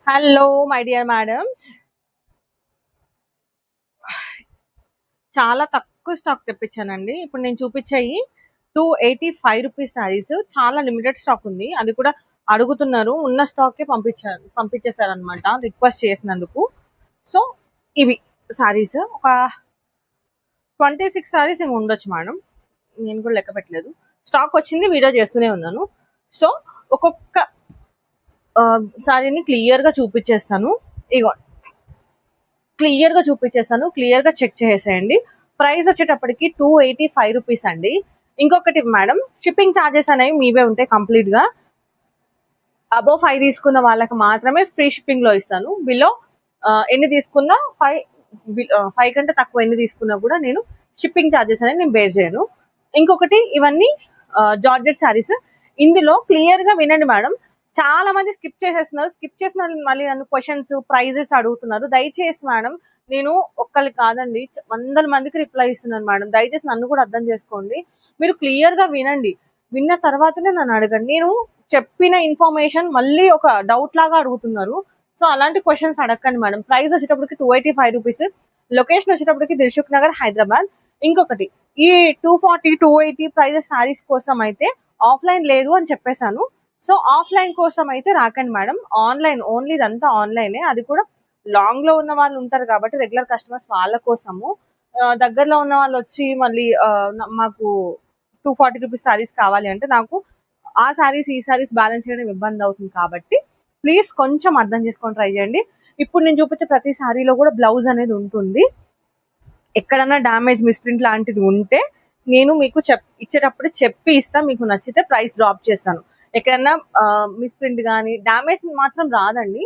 Hello my dear madams, చాలా తక్కువ stock తెప్పించానండి. ఇప్పుడు నేను చూపించాయి 285 రూపీస్ శారీస్. చాలా లిమిటెడ్ స్టాక్ ఉంది, అది కూడా అడుగుతున్నారు. ఉన్న స్టాకే పంపించేశారనమాట రిక్వెస్ట్ చేసినందుకు. సో ఇవి శారీస్ ఒక 26 శారీస్ ఏమి ఉండొచ్చు మేడం, నేను కూడా లెక్క పెట్టలేదు. స్టాక్ వచ్చింది, వీడియో చేస్తూనే ఉన్నాను. సో ఒక్కొక్క శారీని క్లియర్గా చూపించేస్తాను. ఇగో క్లియర్గా చూపించేస్తాను, క్లియర్గా చెక్ చేసేయండి. ప్రైస్ వచ్చేటప్పటికి 285 రూపీస్ అండి. ఇంకొకటి మేడం, షిప్పింగ్ ఛార్జెస్ అనేవి మీవే ఉంటాయి కంప్లీట్గా. అబోవ్ 5 తీసుకున్న వాళ్ళకి మాత్రమే ఫ్రీ షిప్పింగ్లో ఇస్తాను. బిలో ఎన్ని తీసుకున్నా 5 కంటే తక్కువ ఎన్ని తీసుకున్నా కూడా నేను షిప్పింగ్ ఛార్జెస్ అనేది నేను బేర్ చేయను. ఇంకొకటి, ఇవన్నీ జార్జెట్ శారీస్. ఇందులో క్లియర్గా వినండి మేడం, చాలా మంది స్కిప్ చేసేస్తున్నారు. స్కిప్ చేసిన మళ్ళీ నన్ను క్వశ్చన్స్, ప్రైజెస్ అడుగుతున్నారు. దయచేసి మేడం, నేను ఒక్కరికి కాదండి, వందల మందికి రిప్లై ఇస్తున్నాను మేడం. దయచేసి నన్ను కూడా అర్థం చేసుకోండి. మీరు క్లియర్గా వినండి, విన్న తర్వాతనే నన్ను అడగండి. నేను చెప్పిన ఇన్ఫర్మేషన్ మళ్ళీ ఒక డౌట్ లాగా అడుగుతున్నారు. సో అలాంటి క్వశ్చన్స్ అడగండి మేడం. ప్రైస్ వచ్చేటప్పటికి 285 రూపీస్. లొకేషన్ వచ్చేటప్పటికి దిల్సుఖ్ నగర్, హైదరాబాద్. ఇంకొకటి, ఈ 240, 280 ప్రైజెస్ శారీస్ కోసం అయితే ఆఫ్లైన్ లేదు అని చెప్పేశాను. సో ఆఫ్లైన్ కోసం అయితే రాకండి మేడం, ఆన్లైన్ ఓన్లీ, ఇదంతా ఆన్లైనే. అది కూడా లాంగ్ లో ఉన్న వాళ్ళు ఉంటారు కాబట్టి రెగ్యులర్ కస్టమర్స్, వాళ్ళ కోసము. దగ్గరలో ఉన్న వాళ్ళు వచ్చి మళ్ళీ మాకు 240 రూపీస్ శారీస్ కావాలి అంటే నాకు ఆ శారీస్ ఈ శారీస్ బ్యాలెన్స్ చేయడం ఇబ్బంది అవుతుంది. కాబట్టి ప్లీజ్ కొంచెం అర్థం చేసుకొని ట్రై చేయండి. ఇప్పుడు నేను చూపించే ప్రతి శారీలో కూడా బ్లౌజ్ అనేది ఉంటుంది. ఎక్కడన్నా డ్యామేజ్, మిస్ప్రింట్ లాంటిది ఉంటే నేను మీకు ఇచ్చేటప్పుడు చెప్పి ఇస్తా. మీకు నచ్చితే ప్రైస్ డ్రాప్ చేస్తాను. ఎక్కడన్నా మిస్ప్రింట్ కానీ డ్యామేజ్ మాత్రం రాదండి.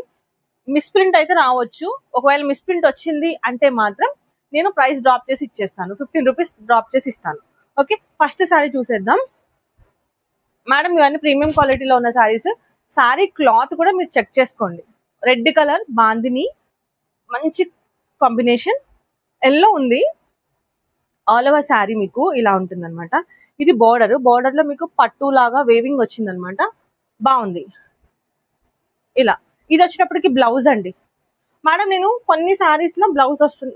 మిస్ప్రింట్ అయితే రావచ్చు. ఒకవేళ మిస్ప్రింట్ వచ్చింది అంటే మాత్రం నేను ప్రైస్ డ్రాప్ చేసి ఇచ్చేస్తాను, 15 రూపీస్ డ్రాప్ చేసి ఇస్తాను. ఓకే, ఫస్ట్ శారీ చూసేద్దాం మేడం. ఇవన్నీ ప్రీమియం క్వాలిటీలో ఉన్న శారీస్. శారీ క్లాత్ కూడా మీరు చెక్ చేసుకోండి. రెడ్ కలర్ బాందిని, మంచి కాంబినేషన్. ఎల్లో ఉంది. ఆల్ ఓవర్ శారీ మీకు ఇలా ఉంటుంది అనమాట. ఇది బోర్డర్ లో మీకు పట్టు లాగా వేవింగ్ వచ్చింది అనమాట, బాగుంది. ఇలా ఇది వచ్చేటప్పటికి బ్లౌజ్ అండి మేడం. నేను కొన్ని శారీస్ లో బ్లౌజ్ వస్తుంది,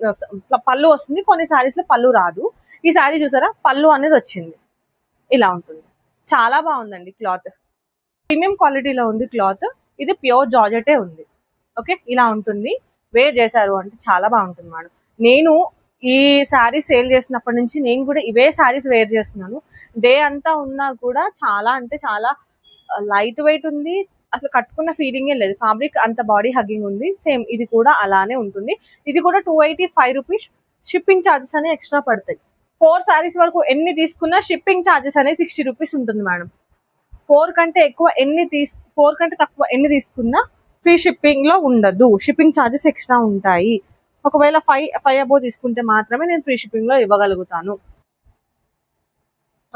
పళ్ళు వస్తుంది, కొన్ని శారీస్ లో పళ్ళు రాదు. ఈ శారీ చూసారా, పళ్ళు అనేది వచ్చింది, ఇలా ఉంటుంది. చాలా బాగుందండి క్లాత్, ప్రీమియం క్వాలిటీలో ఉంది క్లాత్. ఇది ప్యూర్ జార్జెటే ఉంది. ఓకే, ఇలా ఉంటుంది. వేర్ చేశారు అంటే చాలా బాగుంటుంది మేడం. నేను ఈ శారీ సేల్ చేసినప్పటి నుంచి నేను కూడా ఇవే శారీస్ వేర్ చేస్తున్నాను. డే అంతా ఉన్నా కూడా చాలా అంటే చాలా లైట్ వెయిట్ ఉంది. అసలు కట్టుకున్న ఫీలింగే లేదు. ఫ్యాబ్రిక్ అంత బాడీ హగ్గింగ్ ఉంది. సేమ్ ఇది కూడా అలానే ఉంటుంది. ఇది కూడా 285 రూపీస్. షిప్పింగ్ ఛార్జెస్ అనేవి ఎక్స్ట్రా పడతాయి. 4 శారీస్ వరకు ఎన్ని తీసుకున్నా షిప్పింగ్ ఛార్జెస్ అనేది 60 రూపీస్ ఉంటుంది మేడం. 4 కంటే తక్కువ ఎన్ని తీసుకున్నా ఫ్రీ షిప్పింగ్ లో ఉండదు. షిప్పింగ్ ఛార్జెస్ ఎక్స్ట్రా ఉంటాయి. ఒకవేళ 5 అబోవ్ తీసుకుంటే మాత్రమే నేను ఫ్రీ షిప్పింగ్ లో ఇవ్వగలుగుతాను.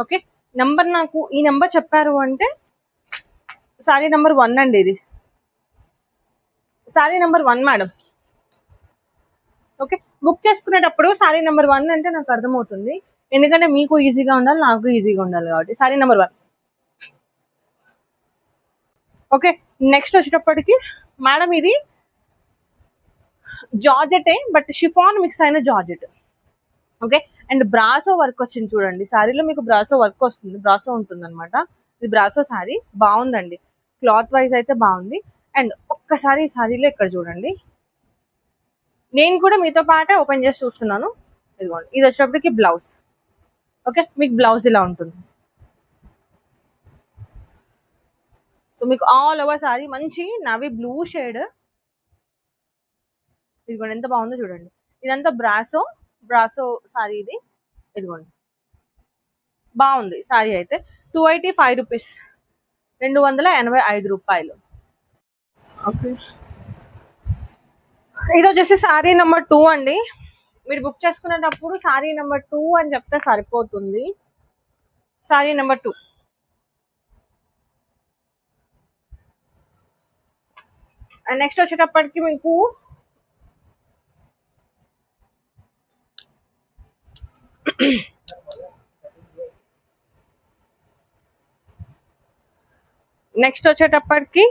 ఓకే, నెంబర్ నాకు ఈ నెంబర్ చెప్పారు అంటే శారీ నెంబర్ 1 అండి. ఇది sari number 1 madam. Okay, book చేసుకునేటప్పుడు శారీ నెంబర్ 1 అంటే నాకు అర్థమవుతుంది, ఎందుకంటే మీకు ఈజీగా ఉండాలి, నాకు ఈజీగా ఉండాలి కాబట్టి శారీ నెంబర్ 1. ఓకే, నెక్స్ట్ వచ్చేటప్పటికి మేడం ఇది జార్జెటే, బట్ షిఫాన్ మిక్స్ అయిన georgette. Okay, and brasso work వచ్చింది చూడండి. శారీలో మీకు బ్రాసో వర్క్ వస్తుంది, బ్రాసో ఉంటుంది అనమాట. ఇది బ్రాసో శారీ, బాగుందండి. క్లాత్ వైజ్ అయితే బాగుంది. అండ్ ఒక్కసారి ఈ శారీలో ఇక్కడ చూడండి, నేను కూడా మీతో పాటే ఓపెన్ చేసి చూస్తున్నాను. ఇదిగోండి, ఇది వచ్చేటప్పటికి బ్లౌజ్. ఓకే, మీకు బ్లౌజ్ ఇలా ఉంటుంది. సో మీకు ఆల్ ఓవర్ శారీ మంచి నవీ బ్లూ షేడ్. ఇదిగోండి ఎంత బాగుందో చూడండి. ఇదంతా బ్రాసో శారీ ఇది. ఇదిగోండి, బాగుంది శారీ అయితే. 285 రూపీస్, 285 రూపాయలు. ఓకే, ఇది వచ్చేసి శారీ నెంబర్ 2 అండి. మీరు బుక్ చేసుకునేటప్పుడు శారీ నెంబర్ 2 అని చెప్తే సరిపోతుంది. శారీ నెంబర్ 2. నెక్స్ట్ వచ్చేటప్పటికి మీకు నెక్స్ట్ వచ్చేటప్పటికి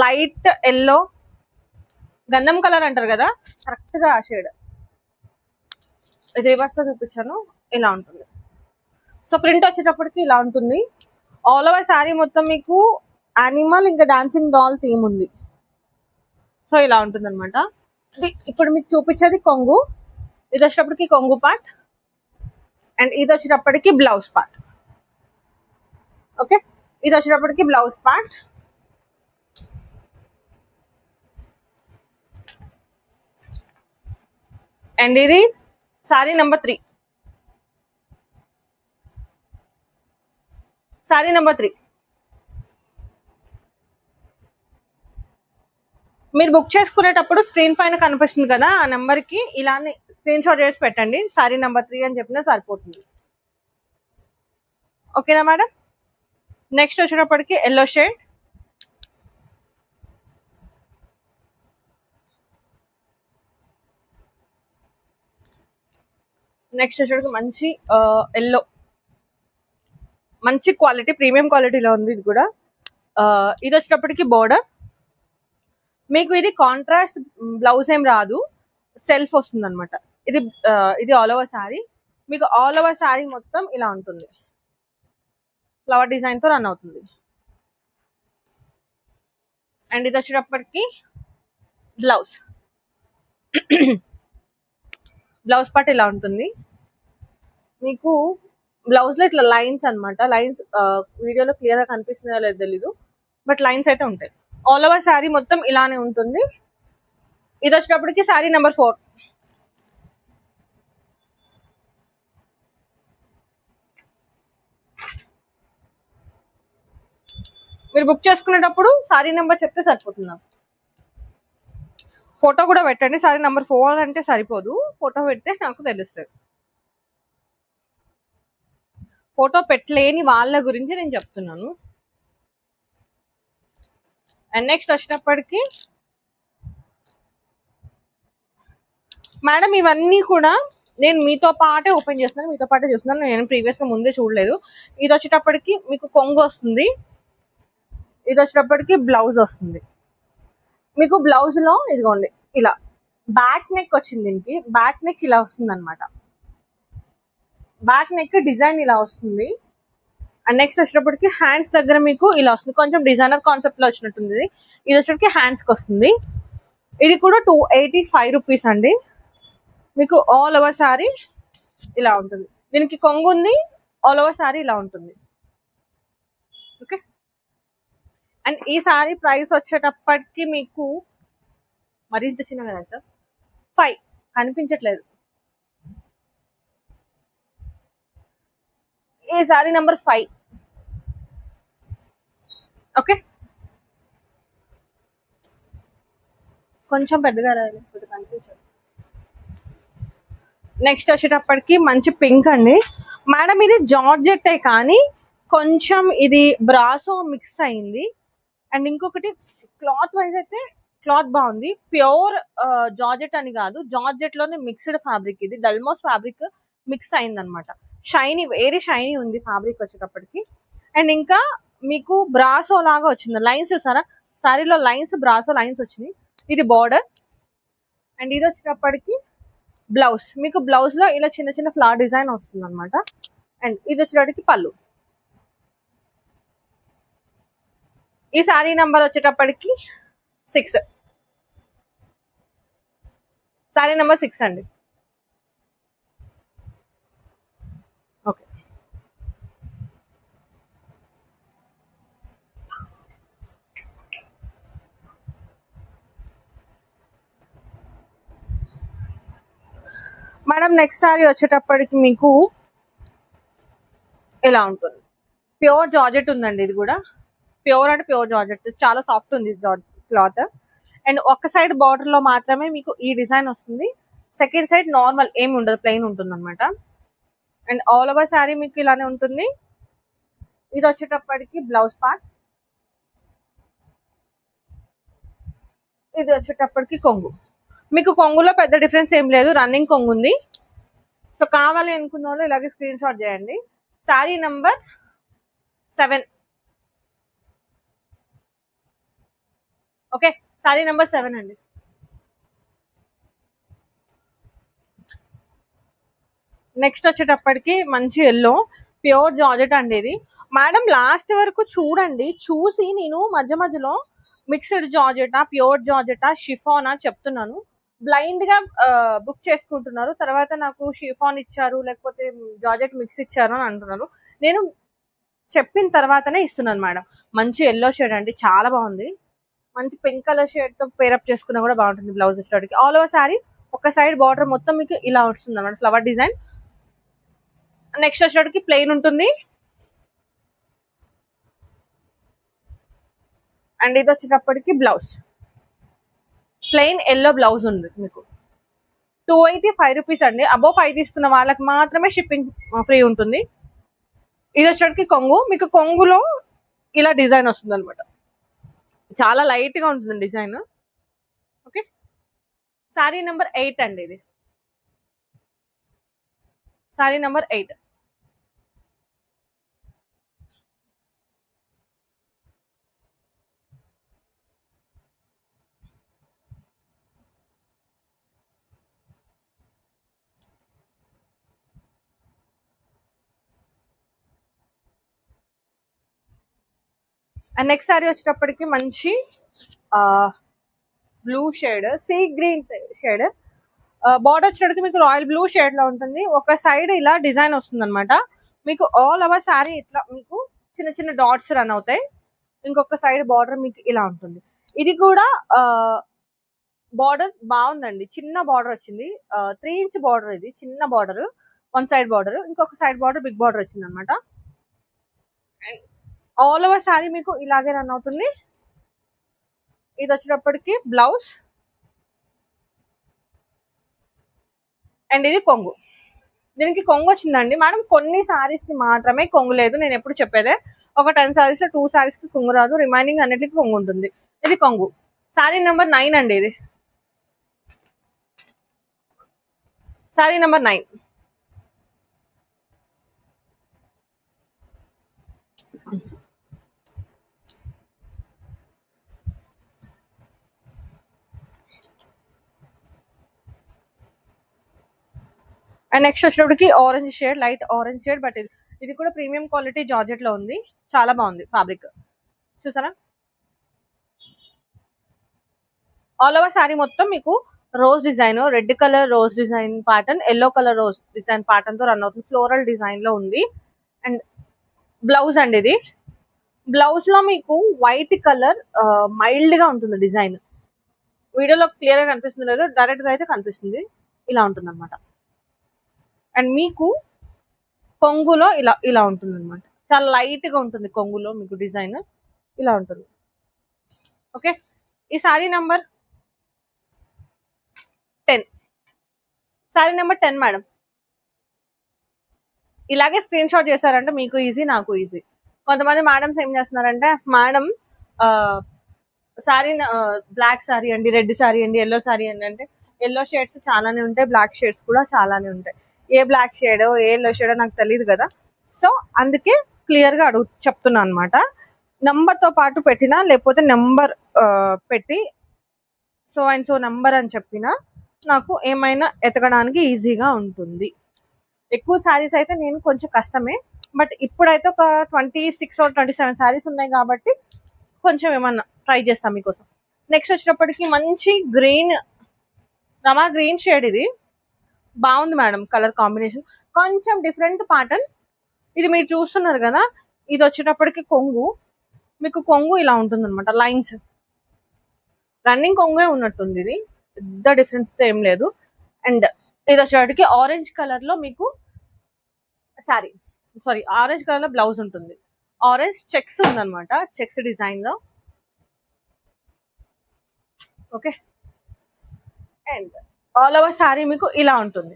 లైట్ ఎల్లో, గంధం కలర్ అంటారు కదా, కరెక్ట్ గా ఆ షేడ్. ఇది రివర్స్ లో చూపించాను, ఇలా ఉంటుంది. సో ప్రింట్ వచ్చేటప్పటికి ఇలా ఉంటుంది. ఆల్ ఓవర్ శారీ మొత్తం మీకు యానిమల్ ఇంకా డాన్సింగ్ డాల్ థీమ్ ఉంది. సో ఇలా ఉంటుంది అనమాట. ఇప్పుడు మీకు చూపించేది కొంగు. ఇది వచ్చేటప్పటికి కొంగు పార్ట్, అండ్ ఇది వచ్చేటప్పటికి బ్లౌజ్ పార్ట్. ఓకే, ఇది వచ్చేటప్పటికి బ్లౌజ్ పార్ట్. అండ్ ఇది శారీ నెంబర్ 3. శారీ నెంబర్ 3 మీరు బుక్ చేసుకునేటప్పుడు స్క్రీన్ పైన కనిపిస్తుంది కదా, ఆ నెంబర్ కి ఇలానే స్క్రీన్ షాట్ చేసి పెట్టండి. శారీ నెంబర్ 3 అని చెప్పినా సరిపోతుంది. ఓకేనా మేడం? నెక్స్ట్ వచ్చేటప్పటికి ఎల్లో షేడ్. నెక్స్ట్ వచ్చేటప్పటికి మంచి ఎల్లో, మంచి క్వాలిటీ, ప్రీమియం క్వాలిటీలో ఉంది ఇది కూడా. ఇది వచ్చేటప్పటికి బోర్డర్. మీకు ఇది కాంట్రాస్ట్ బ్లౌజ్ ఏం రాదు, సెల్ఫ్ వస్తుంది అనమాట. ఇది ఆల్ ఓవర్ శారీ. మీకు ఆల్ ఓవర్ శారీ మొత్తం ఇలా ఉంటుంది, ఫ్లవర్ డిజైన్ తో రన్ అవుతుంది. అండ్ ఇది వచ్చేటప్పటికి బ్లౌజ్. బ్లౌజ్ పార్ట్ ఇలా ఉంటుంది. మీకు బ్లౌజ్ లో ఇట్లా లైన్స్ అనమాట. లైన్స్ వీడియోలో క్లియర్ గా కనిపిస్తుందో లేదో తెలీదు, బట్ లైన్స్ అయితే ఉంటాయి. ఆల్ ఓవర్ శారీ మొత్తం ఇలానే ఉంటుంది. ఇది వచ్చేటప్పటికి శారీ నెంబర్ 4. మీరు బుక్ చేసుకునేటప్పుడు శారీ నెంబర్ చెప్తే సరిపోతుంది. ఫోటో కూడా పెట్టండి. శారీ నెంబర్ 4 అంటే సరిపోదు, ఫోటో పెడితే నాకు తెలుస్తుంది. ఫోటో పెట్టలేని వాళ్ళ గురించి నేను చెప్తున్నాను. అండ్ నెక్స్ట్ వచ్చేటప్పటికి మేడం ఇవన్నీ కూడా నేను మీతో పాటే ఓపెన్ చేస్తున్నాను, మీతో పాటే చూస్తున్నాను. నేను ప్రీవియస్ గా ముందే చూడలేదు. ఇది వచ్చేటప్పటికి మీకు కొంగు వస్తుంది. ఇది వచ్చేటప్పటికి బ్లౌజ్ వస్తుంది. మీకు బ్లౌజ్ లో ఇదిగోండి ఇలా బ్యాక్ నెక్ వచ్చింది. దీనికి బ్యాక్ నెక్ ఇలా వస్తుంది అనమాట. బ్యాక్ నెక్ డిజైన్ ఇలా వస్తుంది. అండ్ నెక్స్ట్ వచ్చేటప్పటికి హ్యాండ్స్ దగ్గర మీకు ఇలా వస్తుంది, కొంచెం డిజైనర్ కాన్సెప్ట్ లో వచ్చినట్టుంది. ఇది వచ్చేటప్పటికి హ్యాండ్స్ కి వస్తుంది. ఇది కూడా 285 రూపీస్ అండి. మీకు ఆల్ ఓవర్ శారీ ఇలా ఉంటుంది. దీనికి కొంగు ఉంది, ఆల్ ఓవర్ శారీ ఇలా ఉంటుంది. ఓకే, అండ్ ఈ శారీ ప్రైస్ వచ్చేటప్పటికి మీకు మరింత చిన్న కదా సార్, 5 కనిపించట్లేదు. ఈ శారీ నెంబర్ 5. ఓకే, కొంచెం పెద్దగా రాయాలి, కనిపించదు. నెక్స్ట్ వచ్చేటప్పటికి మంచి పింక్ అండి. మేడం ఇది జార్జెట్టే కానీ కొంచెం ఇది బ్రాసో మిక్స్ అయింది. అండ్ ఇంకొకటి క్లాత్ వైజ్ అయితే క్లాత్ బాగుంది. ప్యూర్ జార్జెట్ అని కాదు, జార్జెట్ లోనే మిక్స్డ్ ఫ్యాబ్రిక్. ఇది డల్మోస్ ఫ్యాబ్రిక్ మిక్స్ అయింది అనమాట. షైనీ, వెరీ షైనీ ఉంది ఫ్యాబ్రిక్ వచ్చేటప్పటికి. అండ్ ఇంకా మీకు బ్రాసో లాగా వచ్చింది. లైన్స్ చూసారా శారీలో, లైన్స్ బ్రాసో లైన్స్ వచ్చినాయి. ఇది బార్డర్. అండ్ ఇది వచ్చేటప్పటికి బ్లౌజ్. మీకు బ్లౌజ్ లో ఇలా చిన్న చిన్న ఫ్లవర్ డిజైన్ వస్తుంది అనమాట. అండ్ ఇది వచ్చేటప్పటికి పళ్ళు. ఈ శారీ నంబర్ వచ్చేటప్పటికి 6. శారీ నెంబర్ 6 అండి. ఓకే, మేడం నెక్స్ట్ శారీ వచ్చేటప్పటికి మీకు ఇలా ఉంటుంది. ప్యూర్ జార్జెట్ ఉందండి. ఇది కూడా ప్యూర్ అంటే ప్యూర్ జార్జెట్, చాలా సాఫ్ట్ ఉంది క్లాత్. అండ్ ఒక సైడ్ బార్డర్ లో మాత్రమే మీకు ఈ డిజైన్ వస్తుంది, సెకండ్ సైడ్ నార్మల్ ఏమి ఉండదు, ప్లెయిన్ ఉంటుంది అనమాట. అండ్ ఆల్ ఓవర్ శారీ మీకు ఇలానే ఉంటుంది. ఇది వచ్చేటప్పటికి బ్లౌజ్ పార్ట్. ఇది వచ్చేటప్పటికి కొంగు. మీకు కొంగులో పెద్ద డిఫరెన్స్ ఏం లేదు, రన్నింగ్ కొంగు ఉంది. సో కావాలి అనుకున్న వాళ్ళు ఇలాగే స్క్రీన్ షాట్ చేయండి. Sari number 7. Okay, sorry number 7 అండి. నెక్స్ట్ వచ్చేటప్పటికి మంచి ఎల్లో ప్యూర్ జార్జెట్ అండి ఇది. మేడం లాస్ట్ వరకు చూడండి, చూసి నేను మధ్య మధ్యలో మిక్స్డ్ జార్జెటా, ప్యూర్ జార్జెటా, షిఫానా చెప్తున్నాను. బ్లైండ్ గా బుక్ చేసుకుంటున్నారు, తర్వాత నాకు షిఫాన్ ఇచ్చారు లేకపోతే జార్జెట్ మిక్స్ ఇచ్చారు అని అంటున్నారు. నేను చెప్పిన తర్వాతనే ఇస్తున్నాను మేడం. మంచి ఎల్లో షేడ్ అండి, చాలా బాగుంది. మంచి పింక్ కలర్ షేడ్ తో పేరప్ చేసుకున్నా కూడా బాగుంటుంది బ్లౌజ్ వచ్చేటికి. ఆల్ ఓవర్ సారీ ఒక సైడ్ బార్డర్ మొత్తం మీకు ఇలా వస్తుంది అన్నమాట, ఫ్లవర్ డిజైన్. నెక్స్ట్ వచ్చేటికి ప్లెయిన్ ఉంటుంది. అండ్ ఇది వచ్చేటప్పటికి బ్లౌజ్ ప్లెయిన్ ఎల్లో బ్లౌజ్ ఉంది మీకు. 285 రూపీస్ అండి. అబోవ్ 5 తీసుకున్న వాళ్ళకి మాత్రమే షిప్పింగ్ ఫ్రీ ఉంటుంది. ఇది వచ్చేటికి కొంగు, మీకు కొంగులో ఇలా డిజైన్ వస్తుంది అనమాట, చాలా లైట్ గా ఉంటుంది డిజైన్. ఓకే, సారీ నెంబర్ 8 అండి ఇది. Sari number 8. And next sorry వచ్చేటప్పటికి మంచి blue shade, sea green shade. Border వచ్చేటప్పటికి మీకు రాయల్ బ్లూ షేడ్ లో ఉంటుంది. ఒక సైడ్ ఇలా డిజైన్ వస్తుంది అనమాట మీకు. ఆల్ ఓవర్ సారీ ఇట్లా మీకు చిన్న చిన్న డాట్స్ రన్ అవుతాయి. ఇంకొక సైడ్ బార్డర్ మీకు ఇలా ఉంటుంది. ఇది కూడా బార్డర్ బాగుందండి, చిన్న బార్డర్ వచ్చింది. 3 ఇంచ్ బార్డర్, ఇది చిన్న బార్డర్, వన్ సైడ్ బార్డర్, ఇంకొక సైడ్ బార్డర్ బిగ్ బార్డర్ వచ్చింది అనమాట. ఆల్ ఓవర్ సారీ మీకు ఇలాగే రన్ అవుతుంది. ఇది వచ్చేటప్పటికి బ్లౌజ్ అండ్ ఇది కొంగు. దీనికి కొంగు వచ్చిందండి మేడం, కొన్ని సారీస్ కి మాత్రమే కొంగు లేదు, నేను ఎప్పుడు చెప్పేదే. ఒక 10 సారీస్ లో 2 సారీస్ కి కొంగు రాదు, రిమైనింగ్ అన్నిటికి కొంగు ఉంటుంది. ఇది కొంగు. సారీ నెంబర్ 9 అండి ఇది. సారీ నెంబర్ 9. అండ్ నెక్స్ట్ వచ్చేటప్పటికి orange shade, light orange shade, but ఇది కూడా ప్రీమియం క్వాలిటీ జార్జెట్ లో ఉంది, చాలా బాగుంది ఫ్యాబ్రిక్. చూసారా, ఆల్ ఓవర్ సారీ మొత్తం మీకు rose design, red colour rose design pattern, yellow colour rose design pattern తో రన్ అవుతుంది. ఫ్లోరల్ డిజైన్ లో ఉంది. అండ్ బ్లౌజ్ అండి ఇది. బ్లౌజ్ లో మీకు వైట్ కలర్ మైల్డ్ గా ఉంటుంది డిజైన్. వీడియోలో క్లియర్ గా కనిపిస్తుంది లేదు, డైరెక్ట్ గా అయితే కనిపిస్తుంది. ఇలా ఉంటుంది అనమాట. అండ్ మీకు కొంగులో ఇలా ఇలా ఉంటుంది అనమాట, చాలా లైట్ గా ఉంటుంది కొంగులో మీకు డిజైన్ ఇలా ఉంటుంది. ఓకే, ఈ sorry number 10. Sorry number 10 madam. ఇలాగే స్క్రీన్ షాట్ చేశారంటే మీకు ఈజీ, నాకు ఈజీ. కొంతమంది మేడమ్స్ ఏం చేస్తున్నారంటే, మేడం సారీ బ్లాక్ సారీ అండి, రెడ్ సారీ అండి, ఎల్లో సారీ అండి అంటే, ఎల్లో షేడ్స్ చాలానే ఉంటాయి, బ్లాక్ షేడ్స్ కూడా చాలానే ఉంటాయి. ఏ బ్లాక్ షేడ్ ఏ ఎల్లో షేడో నాకు తెలియదు కదా, సో అందుకే క్లియర్ గా చెప్తున్నా అనమాట. నంబర్ తో పాటు పెట్టినా లేకపోతే నెంబర్ పెట్టి సో అండ్ సో నంబర్ అని చెప్పినా నాకు ఏమైనా ఎతకడానికి ఈజీగా ఉంటుంది. ఎక్కువ శారీస్ అయితే నేను కొంచెం కష్టమే, బట్ ఇప్పుడైతే ఒక 26 or 27 శారీస్ ఉన్నాయి కాబట్టి కొంచెం ఏమన్నా ట్రై చేస్తాం మీకోసం. నెక్స్ట్ వచ్చేటప్పటికి మంచి గ్రీన్, రమా గ్రీన్ షేడ్. ఇది బాగుంది మేడం, కలర్ కాంబినేషన్ కొంచెం డిఫరెంట్ ప్యాటర్న్. ఇది మీరు చూస్తున్నారు కదా, ఇది వచ్చేటప్పటికి కొంగు, మీకు కొంగు ఇలా ఉంటుంది అనమాట, లైన్స్ రన్నింగ్ కొంగే ఉన్నట్టుంది. ఇది పెద్ద డిఫరెన్స్ ఏం లేదు. అండ్ ఇది వచ్చేటికి ఆరెంజ్ కలర్ లో మీకు ఆరెంజ్ కలర్ లో బ్లౌజ్ ఉంటుంది. ఆరెంజ్ చెక్స్ ఉందన్నమాట, చెక్స్ డిజైన్ లో. Okay, and all over sorry మీకు ఇలా ఉంటుంది.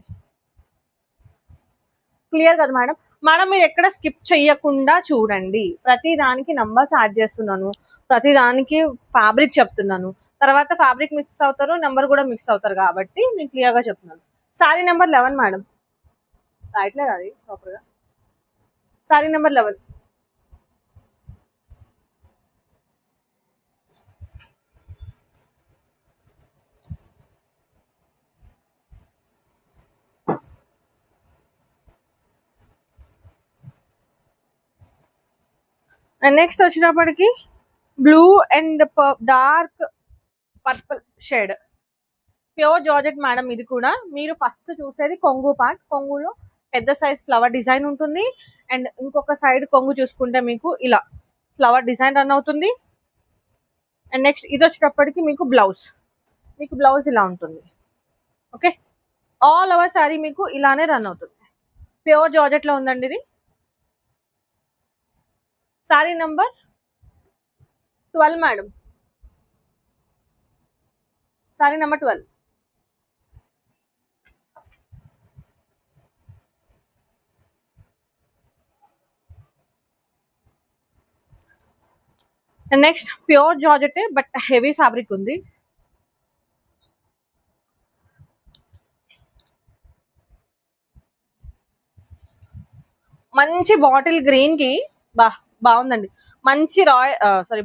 క్లియర్ కదా మేడం? మేడం మీరు ఎక్కడ స్కిప్ చెయ్యకుండా చూడండి, ప్రతి దానికి నంబర్స్ యాడ్ చేస్తున్నాను, ప్రతి దానికి ఫ్యాబ్రిక్ చెప్తున్నాను, తర్వాత ఫ్యాబ్రిక్ మిక్స్ అవుతారు, నెంబర్ కూడా మిక్స్ అవుతారు, కాబట్టి నేను క్లియర్ గా చెప్తున్నాను. సారీ నెంబర్ 11 మేడం, రాయట్లేదు అది ప్రాపర్ గా. Sorry number 11. అండ్ నెక్స్ట్ వచ్చేటప్పటికి blue and dark purple shade pure georgette madam. ఇది కూడా మీరు ఫస్ట్ చూసేది కొంగు పార్ట్. కొంగులో పెద్ద సైజ్ ఫ్లవర్ డిజైన్ ఉంటుంది. అండ్ ఇంకొక సైడ్ కొంగు చూసుకుంటే మీకు ఇలా ఫ్లవర్ డిజైన్ రన్ అవుతుంది. అండ్ నెక్స్ట్ ఇది వచ్చేటప్పటికి మీకు బ్లౌజ్. మీకు బ్లౌజ్ ఇలా ఉంటుంది. ఓకే, ఆల్ ఓవర్ శారీ మీకు ఇలానే రన్ అవుతుంది. ప్యూర్ జార్జెట్ లో ఉందండి ఇది. Sari number 12 madam. Sari number 12. And next pure georgette but heavy fabric ఉంది. మంచి బాటిల్ గ్రీన్ కి బాగుందండి. మంచి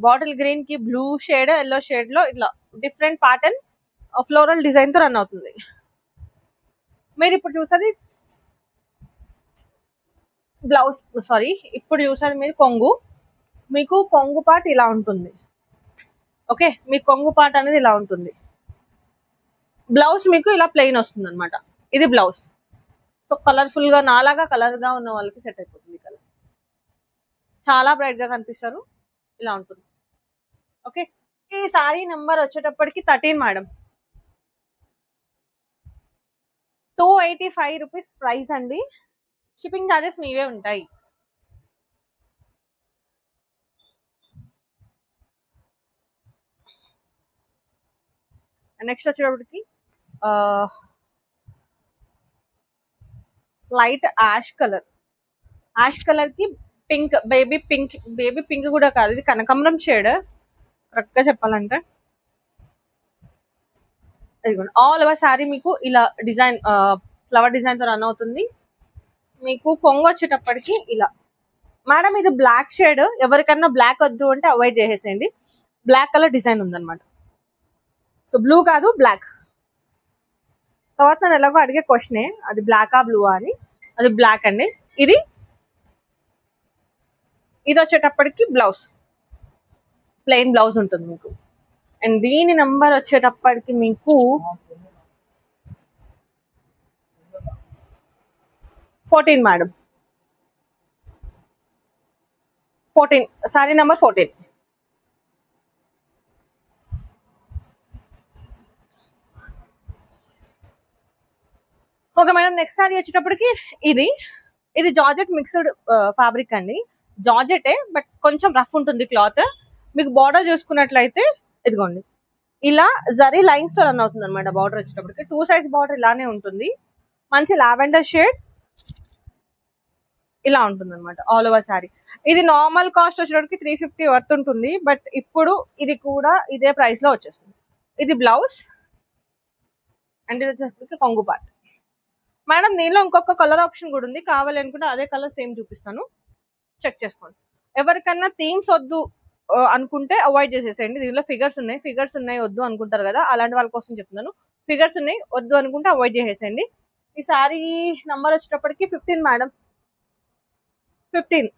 బాటిల్ గ్రీన్ కి బ్లూ షేడ్, ఎల్లో షేడ్ లో ఇట్లా డిఫరెంట్ ప్యాటర్న్ ఫ్లోరల్ డిజైన్ తో రన్ అవుతుంది. మీరు ఇప్పుడు చూసేది బ్లౌజ్, ఇప్పుడు చూసేది మీరు కొంగు. మీకు కొంగు పార్ట్ ఇలా ఉంటుంది. ఓకే, మీ కొంగు పార్ట్ అనేది ఇలా ఉంటుంది. బ్లౌజ్ మీకు ఇలా ప్లెయిన్ వస్తుంది అనమాట. ఇది బ్లౌజ్. సో కలర్ఫుల్ గా నాలాగా కలర్ గా ఉన్న వాళ్ళకి సెట్ అయిపోతుంది. కలర్ చాలా బ్రైట్ గా కనిపిస్తారు. ఇలా ఉంటుంది. ఓకే, ఈ సారీ నెంబర్ వచ్చేటప్పటికి 13 మేడం. 285 రూపీస్ ప్రైస్ అండి. షిప్పింగ్ ఛార్జెస్ మీవే ఉంటాయి. నెక్స్ట్ వచ్చేటప్పటికి లైట్ యాష్ కలర్ కి పింక్, బేబీ పింక్ కూడా కాదు, ఇది కనకాంబరం షేడ్ కరెక్ట్ గా చెప్పాలంటే. ఆల్ ఓవర్ శారీ మీకు ఇలా డిజైన్ ఫ్లవర్ డిజైన్ తో రన్ అవుతుంది. మీకు కొంగు వచ్చేటప్పటికి ఇలా. మేడం ఇది బ్లాక్ షేడ్, ఎవరికన్నా బ్లాక్ వద్దు అంటే అవాయిడ్ చేసేసేయండి. బ్లాక్ కలర్ డిజైన్ ఉందన్నమాట. సో బ్లూ కాదు, బ్లాక్. తర్వాత నేను ఎలాగో అడిగే క్వశ్చనే, అది బ్లాకా బ్లూవా అని. అది బ్లాక్ అండి. ఇది వచ్చేటప్పటికి బ్లౌజ్, ప్లెయిన్ బ్లౌజ్ ఉంటుంది మీకు. అండ్ దీని నంబర్ వచ్చేటప్పటికి మీకు 14 madam. 14, sorry number 14. Okay madam, next sorry వచ్చేటప్పటికి ఇది జార్జెట్ మిక్స్డ్ ఫ్యాబ్రిక్ అండి. జార్జెటే బట్ కొంచెం రఫ్ ఉంటుంది క్లాత్. మీకు బార్డర్ చూసుకున్నట్లయితే ఇదిగోండి ఇలా జరీ లైన్స్ తో రన్ అవుతుంది అనమాట. బార్డర్ వచ్చేటప్పటికి 2 సైడ్స్ బార్డర్ ఇలానే ఉంటుంది. మంచి లావెండర్ షేడ్ ఇలా ఉంటుంది అనమాట ఆల్ ఓవర్ శారీ. ఇది నార్మల్ కాస్ట్ వచ్చేటప్పటికి 350 వర్త్ ఉంటుంది. బట్ ఇప్పుడు ఇది కూడా ఇదే ప్రైస్ లో వచ్చేస్తుంది. ఇది బ్లౌజ్ అండ్ ఇది వచ్చేసరికి కొంగు పార్ట్. మేడం దీనిలో ఇంకొక కలర్ ఆప్షన్ కూడా ఉంది, కావాలి అనుకుంటే అదే కలర్ సేమ్ చూపిస్తాను, చెక్ చేసుకోండి. ఎవరికన్నా థీమ్స్ వద్దు అనుకుంటే అవాయిడ్ చేసేసేయండి. దీనిలో ఫిగర్స్ ఉన్నాయి వద్దు అనుకుంటారు కదా, అలాంటి వాళ్ళ కోసం చెప్తున్నాను. ఫిగర్స్ ఉన్నాయి వద్దు అనుకుంటే అవాయిడ్ చేసేసేయండి. ఈ సారీ నంబర్ వచ్చేటప్పటికి 15 మేడం. 15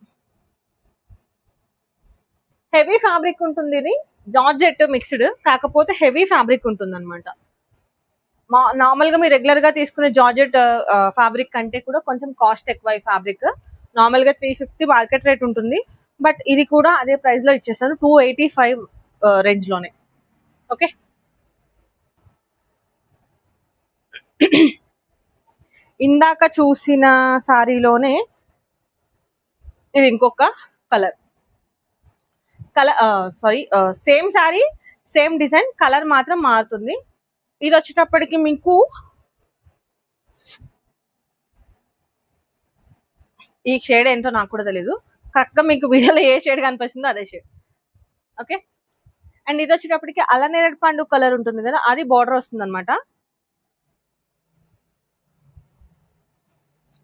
హెవీ ఫ్యాబ్రిక్ ఉంటుంది. ఇది జార్జెట్ మిక్స్డ్, కాకపోతే హెవీ ఫ్యాబ్రిక్ ఉంటుంది అనమాట. నార్మల్ గా మీరు రెగ్యులర్ గా తీసుకునే జార్జెట్ ఫ్యాబ్రిక్ కంటే కూడా కొంచెం కాస్ట్ ఎక్కువ. ఈ ఫ్యాబ్రిక్ నార్మల్ గా 350 మార్కెట్ రేట్ ఉంటుంది. బట్ ఇది కూడా అదే ప్రైస్ లో ఇచ్చేస్తాను, 285 రేంజ్ లోనే. ఓకే, ఇందాక చూసిన సారీలోనే ఇది ఇంకొక colour. Same sorry same design, colour మాత్రం మారుతుంది. ఇది వచ్చేటప్పటికి మీకు ఈ షేడ్ ఏంటో నాకు కూడా తెలీదు, కరెక్ట్ గా మీకు వీడియోలో ఏ షేడ్ కనిపిస్తుందో అదే షేడ్. ఓకే, అండ్ ఇది వచ్చేటప్పటికి అల్లనేరేడు పండు కలర్ ఉంటుంది కదా, అది బార్డర్ వస్తుంది అనమాట.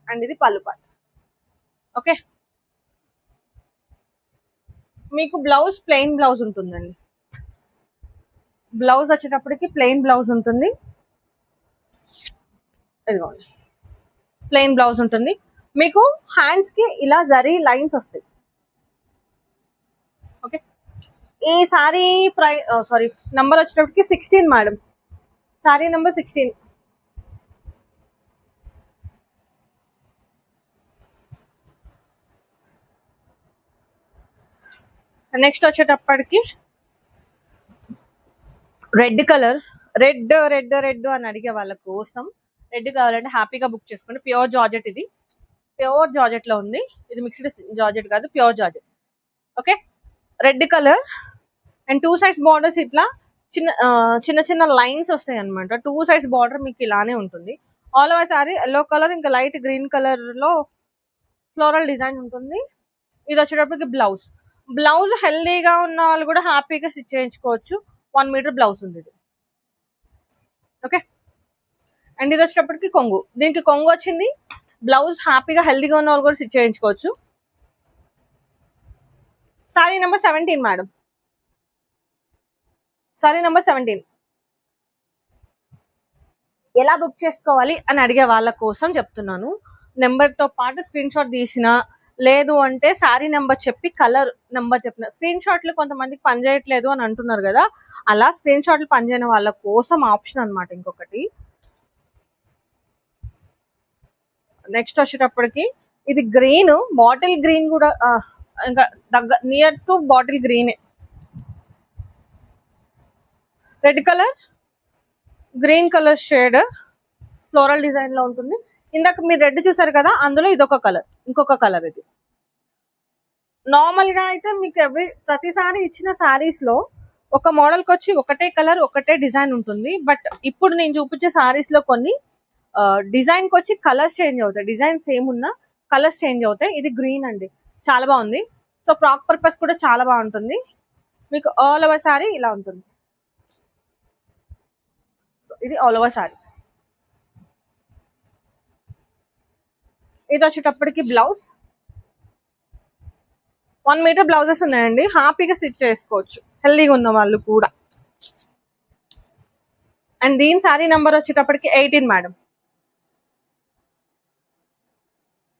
అండ్ ఇది పళ్ళు పార్ట్. ఓకే, మీకు బ్లౌజ్ ప్లెయిన్ బ్లౌజ్ ఉంటుందండి. బ్లౌజ్ వచ్చేటప్పటికి ప్లెయిన్ బ్లౌజ్ ఉంటుంది. ఇదిగోండి ప్లెయిన్ బ్లౌజ్ ఉంటుంది. మీకు హ్యాండ్స్ కి ఇలా జరీ లైన్స్ వస్తాయి. ఈ సారీ సారీ నంబర్ వచ్చేటప్పటికి 16 మేడం. Sorry number 16. నెక్స్ట్ వచ్చేటప్పటికి red colour. Red red red అని అడిగే వాళ్ళ కోసం రెడ్ కావాలంటే హ్యాపీగా బుక్ చేసుకోండి. ప్యూర్ జార్జెట్, ఇది ప్యూర్ జార్జెట్ లో ఉంది. ఇది మిక్స్డ్ జార్జెట్ కాదు, pure georgette. Okay, red colour and 2 sides borders ఇట్లా చిన్న చిన్న చిన్న లైన్స్ వస్తాయి అనమాట. 2 సైడ్స్ బార్డర్ మీకు ఇలానే ఉంటుంది. All over sorry yellow colour ఇంకా లైట్ గ్రీన్ కలర్ లో ఫ్లోరల్ డిజైన్ ఉంటుంది. ఇది వచ్చేటప్పటికి బ్లౌజ్. బ్లౌజ్ హెల్దీగా ఉన్న వాళ్ళు కూడా హ్యాపీగా స్టిచ్ చేయించుకోవచ్చు. 1 మీటర్ బ్లౌజ్ ఉంది ఇది. ఓకే, అండ్ ఇది వచ్చేటప్పటికి కొంగు. దీనికి కొంగు వచ్చింది. బ్లౌజ్ హ్యాపీగా హెల్దీగా ఉన్న వాళ్ళు కూడా స్టిచ్ చేయించుకోవచ్చు. Sorry number 17 madam. Sorry number 17. ఎలా బుక్ చేసుకోవాలి అని అడిగే వాళ్ళ కోసం చెప్తున్నాను. నెంబర్తో పాటు స్క్రీన్ షాట్ తీసిన, లేదు అంటే శారీ నెంబర్ చెప్పి కలర్ నెంబర్ చెప్పిన. స్క్రీన్ షాట్లు కొంతమందికి పనిచేయట్లేదు అని అంటున్నారు కదా, అలా స్క్రీన్ షాట్లు పనిచేయని వాళ్ళ కోసం ఆప్షన్ అనమాట ఇంకొకటి. నెక్స్ట్ వచ్చేటప్పటికి ఇది గ్రీన్, బాటిల్ గ్రీన్ కూడా ఇంకా నియర్ టు బాటిల్ గ్రీనే. Red colour, green colour shade floral design లో ఉంటుంది. ఇందాక మీరు రెడ్ చూసారు కదా, అందులో ఇదొక కలర్, ఇంకొక కలర్. ఇది నార్మల్ గా అయితే మీకు ప్రతిసారి ఇచ్చిన సారీస్ లో ఒక మోడల్ కి వచ్చి ఒకటే కలర్ ఒకటే డిజైన్ ఉంటుంది. బట్ ఇప్పుడు నేను చూపించే సారీస్ లో కొన్ని డిజైన్ కి వచ్చి కలర్స్ చేంజ్ అవుతాయి. డిజైన్ సేమ్ ఉన్నా కలర్స్ చేంజ్ అవుతాయి. ఇది గ్రీన్ అండి, చాలా బాగుంది. సో ఫ్రాక్ పర్పస్ కూడా చాలా బాగుంటుంది. మీకు ఆల్ ఓవర్ సారీ ఇలా ఉంటుంది. సో ఇది ఆల్ ఓవర్ సారీ. ఇది వచ్చేటప్పటికి బ్లౌజ్. 1 మీటర్ బ్లౌజెస్ ఉన్నాయండి, హ్యాపీగా స్టిచ్ చేసుకోవచ్చు హెల్దీగా ఉన్న వాళ్ళు కూడా. అండ్ దీని సారీ నెంబర్ వచ్చేటప్పటికి 18 మేడం.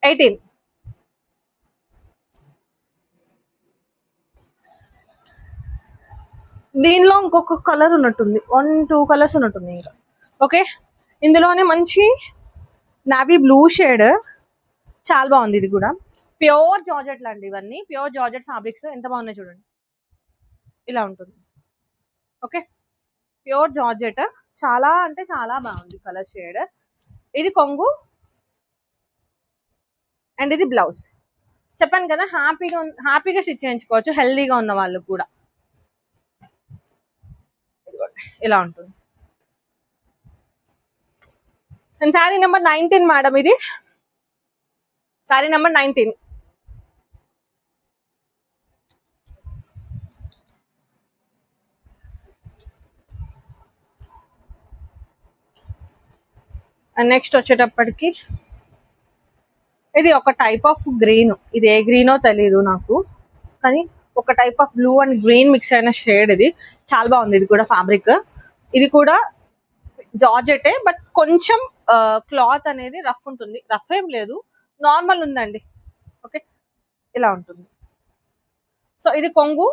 18. దీనిలో ఇంకొక కలర్ ఉన్నట్టుంది, 1-2 కలర్స్ ఉన్నట్టుంది ఇంకా. ఓకే, ఇందులోనే మంచి నావీ బ్లూ షేడ్, చాలా బాగుంది. ఇది కూడా ప్యూర్ జార్జెట్ లాంటి, ఇవన్నీ ప్యూర్ జార్జెట్ ఫ్యాబ్రిక్స్. ఎంత బాగున్నాయి చూడండి, ఇలా ఉంటుంది. ఓకే, ప్యూర్ జార్జెట్, చాలా అంటే చాలా బాగుంది కలర్ షేడ్. ఇది కొంగు అండ్ ఇది బ్లౌజ్. చెప్పాను కదా, హ్యాపీగా స్టిచ్ చేయించుకోవచ్చు హెల్దీగా ఉన్న వాళ్ళు కూడా. ఇలా ఉంటుంది. And sari number 19 madam. ఇది శారీ నెంబర్ 19. అండ్ నెక్స్ట్ వచ్చేటప్పటికి ఇది ఒక టైప్ ఆఫ్ గ్రీన్. ఇది ఏ గ్రీనో తెలీదు నాకు, కానీ ఒక type of blue and green mix అయిన షేడ్. ఇది చాలా బాగుంది. ఇది కూడా ఫ్యాబ్రిక్, ఇది కూడా జార్జెటే, బట్ కొంచెం క్లాత్ అనేది రఫ్ ఉంటుంది. రఫ్ ఏం లేదు, నార్మల్ ఉందండి. ఓకే, ఇలా ఉంటుంది. సో ఇది కొంగు.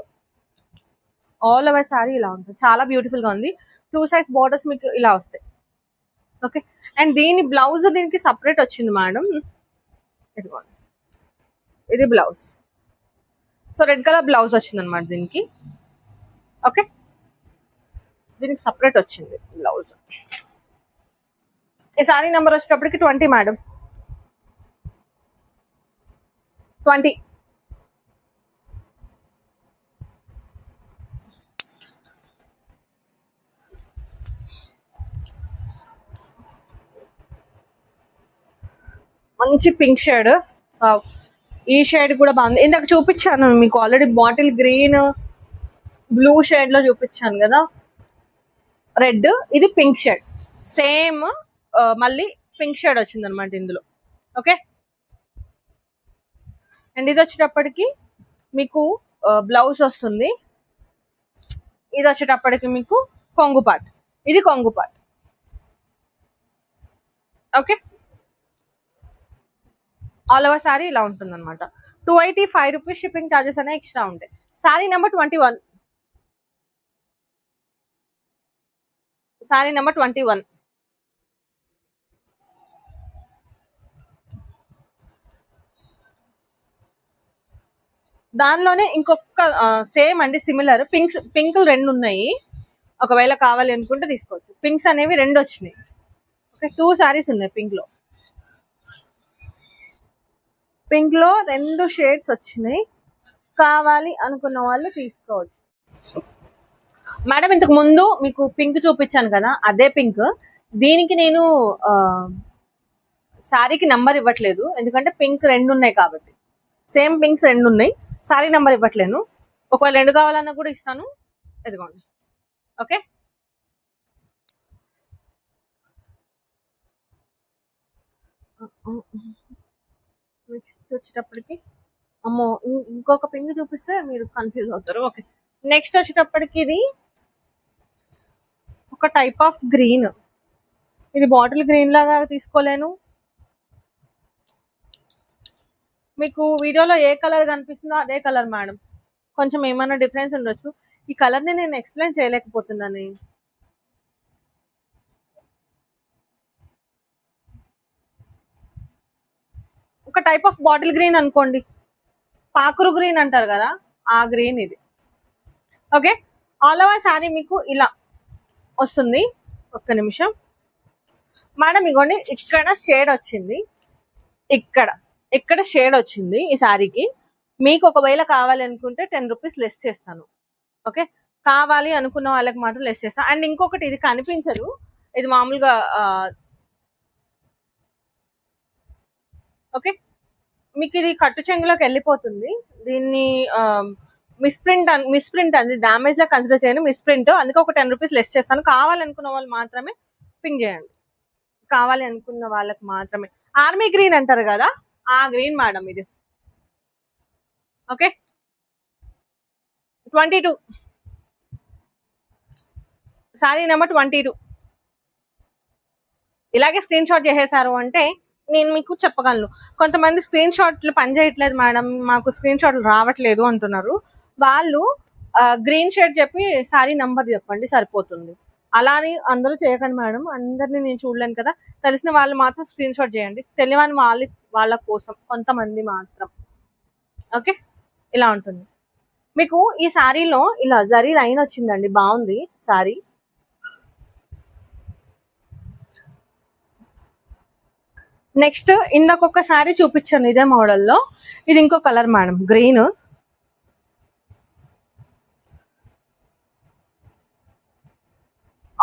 ఆల్ ఓవర్ సారీ ఇలా ఉంటుంది, చాలా బ్యూటిఫుల్ గా ఉంది. 2 సైడ్స్ బార్డర్స్ మీకు ఇలా వస్తాయి. ఓకే, అండ్ దీని బ్లౌజ్ దీనికి సపరేట్ వచ్చింది మేడం. ఇదిగోండి, ఇది blouse. So red colour blouse వచ్చింది అనమాట దీనికి. ఓకే, దీనికి సపరేట్ వచ్చింది బ్లౌజ్. ఈ సారీ నెంబర్ వచ్చేటప్పటికి 20 మేడం. 20. మంచి పింక్ షేడ్. ఈ షేడ్ కూడా బాగుంది. ఇందాక చూపించాను మీకు already, bottle green blue shade లో చూపించాను కదా, రెడ్. ఇది పింక్ షేడ్, సేమ్ మళ్ళీ పింక్ షేడ్ వచ్చింది అనమాట ఇందులో. ఓకే, అండ్ ఇది వచ్చేటప్పటికి మీకు బ్లౌజ్ వస్తుంది. ఇది వచ్చేటప్పటికి మీకు కొంగు పార్ట్. ఇది కొంగు part. Okay, all over sorry ఇలా ఉంటుంది అనమాట. 285 రూపీస్ షిప్పింగ్ ఛార్జెస్ అనేవి ఎక్స్ట్రా ఉంటాయి. Sorry number 21. Sorry number 21. దానిలోనే ఇంకొక సేమ్ అండి, సిమిలర్ పింకులు 2 ఉన్నాయి. ఒకవేళ కావాలి అనుకుంటే తీసుకోవచ్చు. పింక్స్ అనేవి 2 వచ్చినాయి. ఓకే, 2 సారీస్ ఉన్నాయి పింక్ లో. 2 షేడ్స్ వచ్చినాయి. కావాలి అనుకున్న వాళ్ళు తీసుకోవచ్చు. మేడం ఇంతకు ముందు మీకు పింక్ చూపించాను కదా, అదే పింక్. దీనికి నేను శారీకి నంబర్ ఇవ్వట్లేదు, ఎందుకంటే పింక్ 2 ఉన్నాయి కాబట్టి. సేమ్ పింక్స్ 2 ఉన్నాయి, శారీ నంబర్ ఇవ్వట్లేను. ఒకవేళ 2 కావాలన్నా కూడా ఇస్తాను. ఇదిగోండి. ఓకే, నెక్స్ట్ వచ్చేటప్పటికి అమ్మో ఇంకొక పింక్ చూపిస్తే మీరు కన్ఫ్యూజ్ అవుతారు. ఓకే, నెక్స్ట్ వచ్చేటప్పటికి ఇది ఒక టైప్ ఆఫ్ గ్రీన్. ఇది బాటిల్ గ్రీన్ లాగా తీసుకోలేను. మీకు వీడియోలో ఏ కలర్ కనిపిస్తుందో అదే కలర్ మేడం. కొంచెం ఏమైనా డిఫరెన్స్ ఉండొచ్చు. ఈ కలర్ ని నేను ఎక్స్ప్లెయిన్ చేయలేకపోతున్నాను. ఒక టైప్ ఆఫ్ బాటిల్ గ్రీన్ అనుకోండి, పాకురు గ్రీన్ అంటారు కదా, ఆ గ్రీన్ ఇది. ఓకే, ఆల్ ఓవర్ శారీ మీకు ఇలా వస్తుంది. ఒక్క నిమిషం మేడం, ఇగోండి ఇక్కడ షేడ్ వచ్చింది, ఇక్కడ షేడ్ వచ్చింది ఈ శారీకి. మీకు ఒకవేళ కావాలి అనుకుంటే 10 రూపీస్ లెస్ చేస్తాను. ఓకే, కావాలి అనుకున్న వాళ్ళకి మాత్రం లెస్ చేస్తాను. అండ్ ఇంకొకటి, ఇది కనిపించదు, ఇది మామూలుగా ఓకే, మీకు ఇది కట్టు చెంగులోకి వెళ్ళిపోతుంది. దీన్ని మిస్ప్రింట్ అండి, డామేజ్ లా కన్సిడర్ చేయండి, మిస్ప్రింట్. అందుకే ఒక 10 రూపీస్ లెస్ చేస్తాను. కావాలి అనుకున్న వాళ్ళు మాత్రమే పింక్ చేయండి, కావాలి అనుకున్న వాళ్ళకి మాత్రమే. ఆర్మీ గ్రీన్ అంటారు కదా, ఆ గ్రీన్ మేడం ఇది. Okay, 22 sorry number 22. ఇలాగే స్క్రీన్ షాట్ చేసేసారు అంటే నేను మీకు చెప్పగలను. కొంతమంది స్క్రీన్ షాట్లు పని చేయట్లేదు మేడం, మాకు స్క్రీన్ షాట్లు రావట్లేదు అంటున్నారు. వాళ్ళు గ్రీన్ షేడ్ చెప్పి సారీ నంబర్ చెప్పండి, సరిపోతుంది. అలా అని అందరూ చేయకండి మేడం, అందరినీ నేను చూడలేను కదా. తెలిసిన వాళ్ళు మాత్రం స్క్రీన్ షాట్ చేయండి, తెలియని వాళ్ళ కోసం కొంతమంది మాత్రం. ఓకే, ఇలా ఉంటుంది. మీకు ఈ శారీలో ఇలా జరీ లైన్ వచ్చిందండి, బాగుంది శారీ. నెక్స్ట్ ఇందాకొక శారీ చూపించాను ఇదే మోడల్లో, ఇది ఇంకో colour madam, green.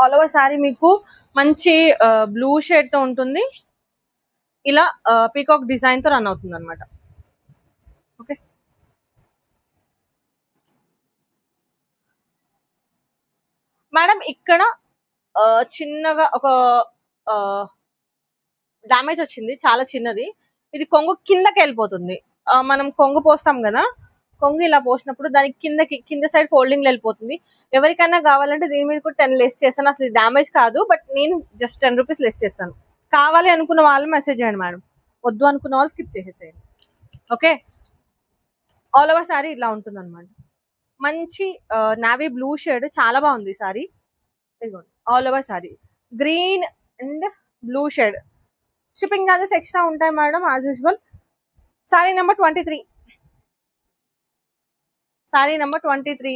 All over sari మీకు మంచి బ్లూ షేడ్ తో ఉంటుంది. ఇలా పీకాక్ డిజైన్ తో రన్ అవుతుంది అనమాట. ఓకే, మేడం ఇక్కడ చిన్నగా ఒక డామేజ్ వచ్చింది, చాలా చిన్నది. ఇది కొంగు కిందకి వెళ్ళిపోతుంది. మనం కొంగు పోస్తాం కదా, కొంగు ఇలా పోసినప్పుడు దానికి కింద సైడ్ ఫోల్డింగ్ వెళ్ళిపోతుంది. ఎవరికైనా కావాలంటే దీని మీద కూడా 10 లెస్ చేస్తాను. అసలు డామేజ్ కాదు, బట్ నేను జస్ట్ 10 రూపీస్ లెస్ చేస్తాను. కావాలి అనుకున్న వాళ్ళు మెసేజ్ చేయండి మేడం, వద్దు అనుకున్న వాళ్ళు స్కిప్ చేసేసేయండి. ఓకే, ఆల్ ఓవర్ సారీ ఇలా ఉంటుంది అనమాట. మంచి నావీ బ్లూ షేడ్, చాలా బాగుంది సారీ. ఇదిగోండి, all over sari green and blue shade. Shipping charges extra ఉంటాయి madam, as usual. Sari number 23. Sari number 23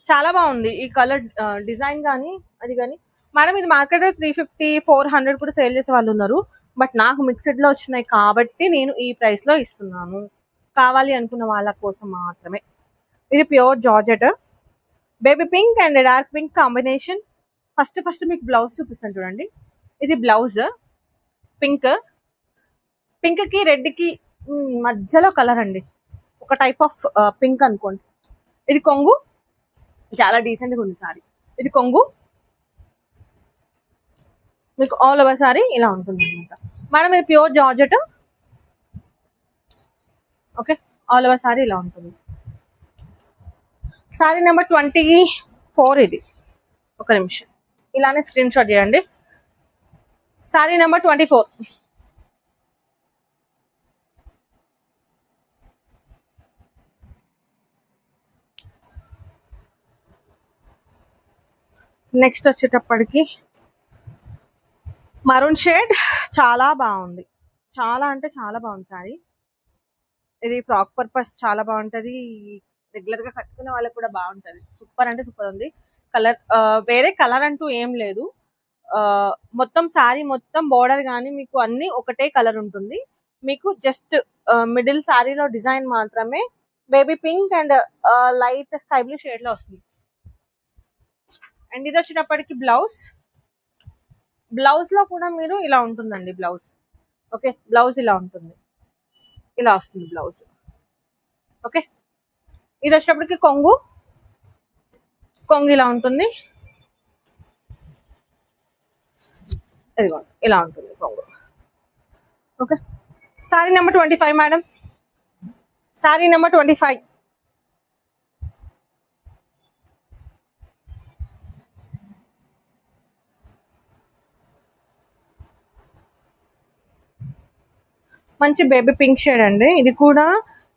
చాలా బాగుంది ఈ కలర్ డిజైన్ కానీ అది కానీ. మేడం ఇది మార్కెట్ 350-400 కూడా సేల్ చేసే వాళ్ళు ఉన్నారు, బట్ నాకు మిక్స్డ్ లో వచ్చినాయి కాబట్టి నేను ఈ ప్రైస్ లో ఇస్తున్నాను. కావాలి అనుకున్న వాళ్ళ కోసం మాత్రమే. ఇది pure georgette, baby pink and dark pink combination. First మీకు బ్లౌజ్ చూపిస్తాను చూడండి. ఇది బ్లౌజ్, పింక్ కి రెడ్ కి మధ్యలో కలర్ అండి, ఒక టైప్ ఆఫ్ పింక్ అనుకోండి. ఇది కొంగు, చాలా డీసెంట్ గా ఉంది సారీ. ఇది కొంగు, మీకు ఆల్ ఓవర్ సారీ ఇలా ఉంటుంది అనమాట మేడం. ఇది pure georgette. Okay, all over sorry ఇలా ఉంటుంది. సారీ నెంబర్ 24 ఇది. ఒక నిమిషం, ఇలానే స్క్రీన్ షాట్ చేయండి. Sorry number 24. నెక్స్ట్ వచ్చేటప్పటికి మరూన్ షేడ్, చాలా బాగుంది, చాలా అంటే చాలా బాగుంది సారీ. ఇది ఫ్రాక్ పర్పస్ చాలా బాగుంటది, రెగ్యులర్ గా కట్టుకునే వాళ్ళకి కూడా బాగుంటది. సూపర్ అంటే సూపర్ ఉంది. కలర్ వేరే కలర్ అంటూ ఏం లేదు. మొత్తం సారీ మొత్తం బోర్డర్ కానీ మీకు అన్ని ఒకటే కలర్ ఉంటుంది. మీకు జస్ట్ మిడిల్ సారీలో డిజైన్ మాత్రమే baby pink and light sky blue shade లో వస్తుంది. అండ్ ఇది వచ్చేటప్పటికి బ్లౌజ్. బ్లౌజ్ లో కూడా మీరు ఇలా ఉంటుందండి బ్లౌజ్. ఓకే, బ్లౌజ్ ఇలా ఉంటుంది, ఇలా వస్తుంది బ్లౌజ్. ఓకే, ఇది వచ్చేటప్పటికి కొంగు. కొంగు ఇలా ఉంటుంది, ఇదిగోండి ఇలా ఉంటుంది కొంగు. Okay, sorry number 25 madam, sorry number 25. మంచి బేబీ పింక్ షేడ్ అండి. ఇది కూడా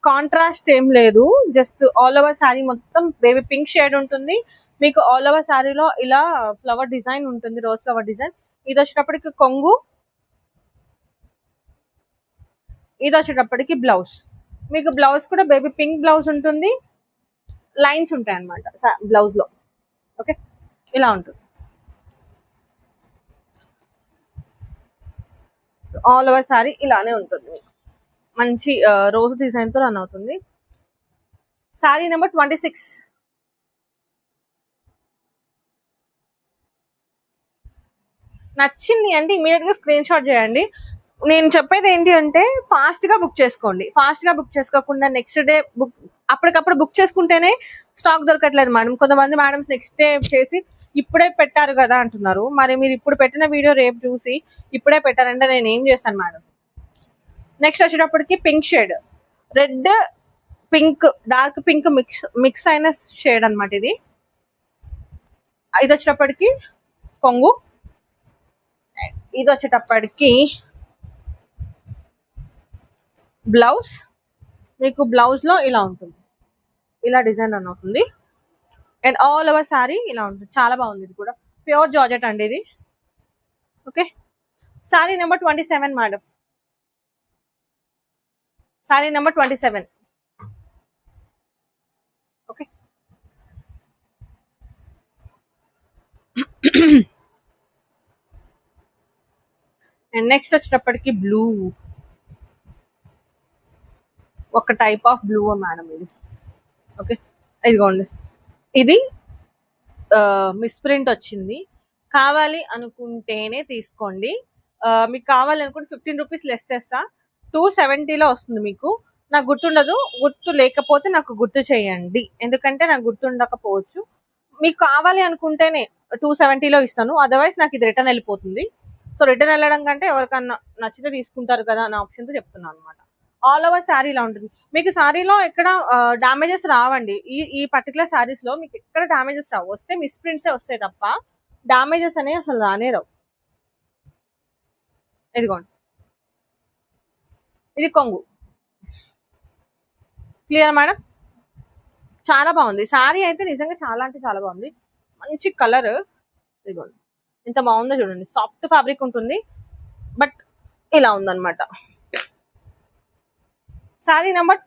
కాంట్రాస్ట్ ఏం లేదు, జస్ట్ ఆల్ ఓవర్ సారీ మొత్తం బేబీ పింక్ షేడ్ ఉంటుంది. మీకు ఆల్ ఓవర్ సారీలో ఇలా ఫ్లవర్ డిజైన్ ఉంటుంది, రోజ్ ఫ్లవర్ డిజైన్. ఇది వచ్చేటప్పటికి కొంగు, ఇది వచ్చేటప్పటికి బ్లౌజ్. మీకు బ్లౌజ్ కూడా బేబీ పింక్ బ్లౌజ్ ఉంటుంది, లైన్స్ ఉంటాయి అన్నమాట బ్లౌజ్ లో. ఓకే, ఇలా ఉంటుంది. సో ఆల్ ఓవర్ సారీ ఇలానే ఉంటుంది, మంచి రోజ్ డిజైన్ తో రన్ అవుతుంది. Sorry number 26. నచ్చింది అంటే ఇమీడియట్ గా స్క్రీన్ షాట్ చేయండి. నేను చెప్పేది ఏంటి అంటే ఫాస్ట్ గా బుక్ చేసుకోండి. ఫాస్ట్ గా బుక్ చేసుకోకుండా నెక్స్ట్ డే బుక్, అప్పటికప్పుడు బుక్ చేసుకుంటేనే స్టాక్ దొరకట్లేదు మేడం. కొంతమంది మేడమ్స్ నెక్స్ట్ డే చేసి ఇప్పుడే పెట్టారు కదా అంటున్నారు. మరి మీరు ఇప్పుడు పెట్టిన వీడియో రేపు చూసి ఇప్పుడే పెట్టారంటే నేను ఏం చేస్తాను మేడం. నెక్స్ట్ వచ్చేటప్పటికి pink shade, red pink, dark pink mix అయిన షేడ్ అనమాట ఇది. ఇది వచ్చేటప్పటికి కొంగు, ఇది వచ్చేటప్పటికి బ్లౌజ్. మీకు బ్లౌజ్ లో ఇలా ఉంటుంది, ఇలా డిజైన్ రన్ అవుతుంది. అండ్ ఆల్ ఓవర్ సారీ ఇలా ఉంటుంది, చాలా బాగుంది. ఇది కూడా ప్యూర్ జార్జెట్ అండి ఇది. Okay, sorry number 27 madam, sorry number 27. Okay, and next వచ్చేటప్పటికి బ్లూ, ఒక టైప్ ఆఫ్ బ్లూ మేడం ఇది. ఓకే, ఇదిగోండి, ఇది మిస్ప్రింట్ వచ్చింది. కావాలి అనుకుంటేనే తీసుకోండి. మీకు కావాలి అనుకుంటే 15 రూపీస్ లెస్ చేస్తా, 270లో వస్తుంది మీకు. నాకు గుర్తుండదు, గుర్తు లేకపోతే నాకు గుర్తు చేయండి, ఎందుకంటే నాకు గుర్తుండకపోవచ్చు. మీకు కావాలి అనుకుంటేనే 270లో ఇస్తాను, అదర్వైజ్ నాకు ఇది రిటర్న్ వెళ్ళిపోతుంది. సో రిటర్న్ వెళ్ళడం కంటే ఎవరికన్నా నచ్చితే తీసుకుంటారు కదా అనే ఆప్షన్తో చెప్తున్నాను అనమాట. ఆల్ ఓవర్ శారీ ఇలా ఉంటుంది. మీకు శారీలో ఎక్కడ డామేజెస్ రావండి. ఈ పర్టికులర్ శారీస్ లో మీకు ఎక్కడ డామేజెస్ రావు, వస్తే మిస్ప్రింట్సే వస్తాయి తప్ప డామేజెస్ అనేవి అసలు రానే రావు. ఇదిగోండి, ఇది కొంగు. క్లియర్ మేడం, చాలా బాగుంది శారీ అయితే, నిజంగా చాలా అంటే చాలా బాగుంది. మంచి కలర్, ఇదిగోండి ఎంత బాగుందో చూడండి. సాఫ్ట్ ఫ్యాబ్రిక్ ఉంటుంది, బట్ ఇలా ఉందన్నమాట. Sorry number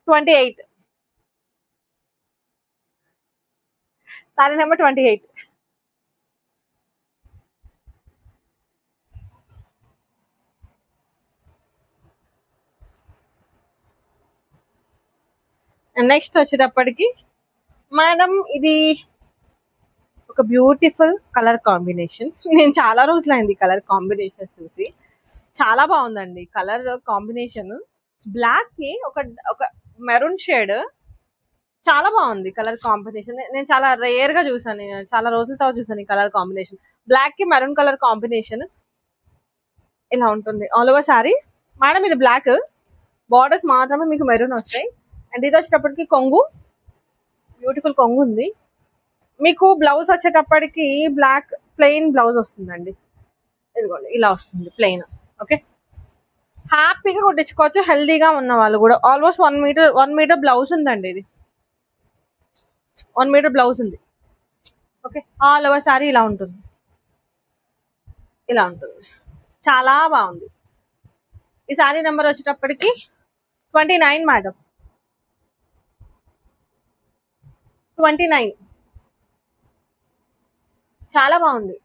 28, sorry number 28. Next వచ్చేటప్పటికి మేడం ఇది ఒక బ్యూటిఫుల్ కలర్ కాంబినేషన్. నేను చాలా రోజులైంది కలర్ కాంబినేషన్ చూసి, చాలా బాగుందండి కలర్ కాంబినేషన్. బ్లాక్ కి ఒక మెరూన్ షేడ్, చాలా బాగుంది కలర్ కాంబినేషన్. నేను చాలా రేర్ గా చూసాను, చాలా రోజుల తర్వాత చూసాను ఈ కలర్ కాంబినేషన్. బ్లాక్ కి మెరూన్ కలర్ కాంబినేషన్ ఇలా ఉంటుంది ఆల్ ఓవర్ సారీ. మేడం ఇది బ్లాక్, బార్డర్స్ మాత్రమే మీకు మెరూన్ వస్తాయి. అండ్ ఇది వచ్చేటప్పటికి కొంగు, బ్యూటిఫుల్ కొంగు ఉంది. మీకు బ్లౌజ్ వచ్చేటప్పటికి బ్లాక్ ప్లెయిన్ బ్లౌజ్ వస్తుందండి, ఇదిగోండి ఇలా వస్తుంది ప్లెయిన్. ఓకే, హ్యాపీగా కుట్టించుకోవచ్చు హెల్దీగా ఉన్న వాళ్ళు కూడా. ఆల్మోస్ట్ 1 మీటర్ బ్లౌజ్ ఉందండి, ఇది 1 మీటర్ బ్లౌజ్ ఉంది. ఓకే, ఆల్ ఓవర్ సారీ ఇలా ఉంటుంది, ఇలా ఉంటుంది, చాలా బాగుంది. ఈ సారీ నెంబర్ వచ్చేటప్పటికి 29 మేడం, 29. చాలా బాగుంది.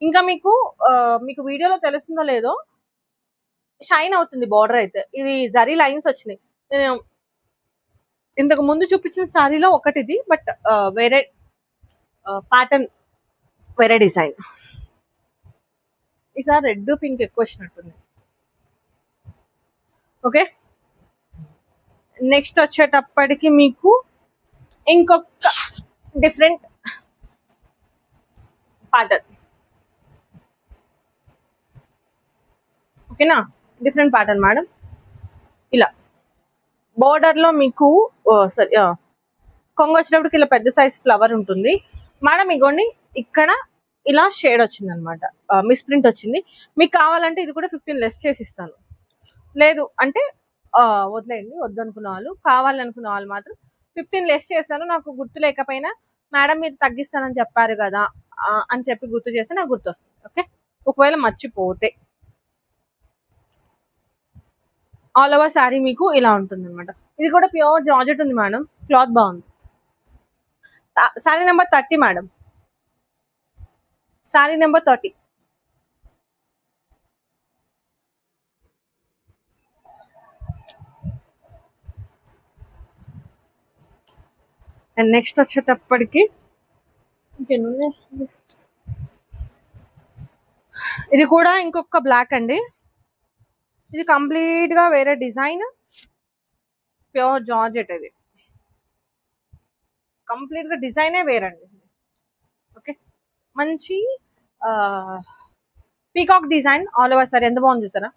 ఇంకా మీకు మీకు వీడియోలో తెలుస్తుందో లేదో, షైన్ అవుతుంది బార్డర్ అయితే. ఇది జరీ లైన్స్ వచ్చినాయి. నేను ఇంతకు ముందు చూపించిన సారీలో ఒకటిది, బట్ వేరే ప్యాటర్న్, వేరే డిజైన్. ఈసారి రెడ్ పింక్ ఎక్కువ వచ్చినట్టుంది. ఓకే, నెక్స్ట్ వచ్చేటప్పటికి మీకు ఇంకొక డిఫరెంట్ ప్యాటర్న్. ఓకేనా, డిఫరెంట్ ప్యాటర్న్ మేడం. ఇలా బోర్డర్ లో మీకు కొంగు వచ్చేటప్పటికి ఇలా పెద్ద సైజ్ ఫ్లవర్ ఉంటుంది మేడం. ఇగోండి ఇక్కడ ఇలా షేడ్ వచ్చింది అనమాట, మిస్ ప్రింట్ వచ్చింది. మీకు కావాలంటే ఇది కూడా 15 లెస్ చేసి ఇస్తాను. లేదు అంటే వదిలేయండి, వద్దనుకున్న వాళ్ళు, కావాలనుకున్న వాళ్ళు మాత్రం 15 లెస్ చేస్తాను. నాకు గుర్తు లేకపోయినా మేడం మీరు తగ్గిస్తానని చెప్పారు కదా అని చెప్పి గుర్తు చేస్తే నాకు గుర్తు వస్తుంది. ఓకే, ఒకవేళ మర్చిపోతే. ఆల్ ఓవర్ శారీ మీకు ఇలా ఉంటుంది అనమాట. ఇది కూడా ప్యూర్ జార్జెట్ ఉంది మేడం, క్లాత్ బాగుంది. Sari number 30 madam, sari number 30. And next వచ్చేటప్పటికి ఇది కూడా ఇంకొక బ్లాక్ అండి. ఇది కంప్లీట్ గా వేరే డిజైన్, ప్యూర్ జార్జెట్. ఇది కంప్లీట్ గా డిజైనే వేరండి. ఓకే, మంచి peacock design all over sorry. ఎంత బాగుంది చూసారా,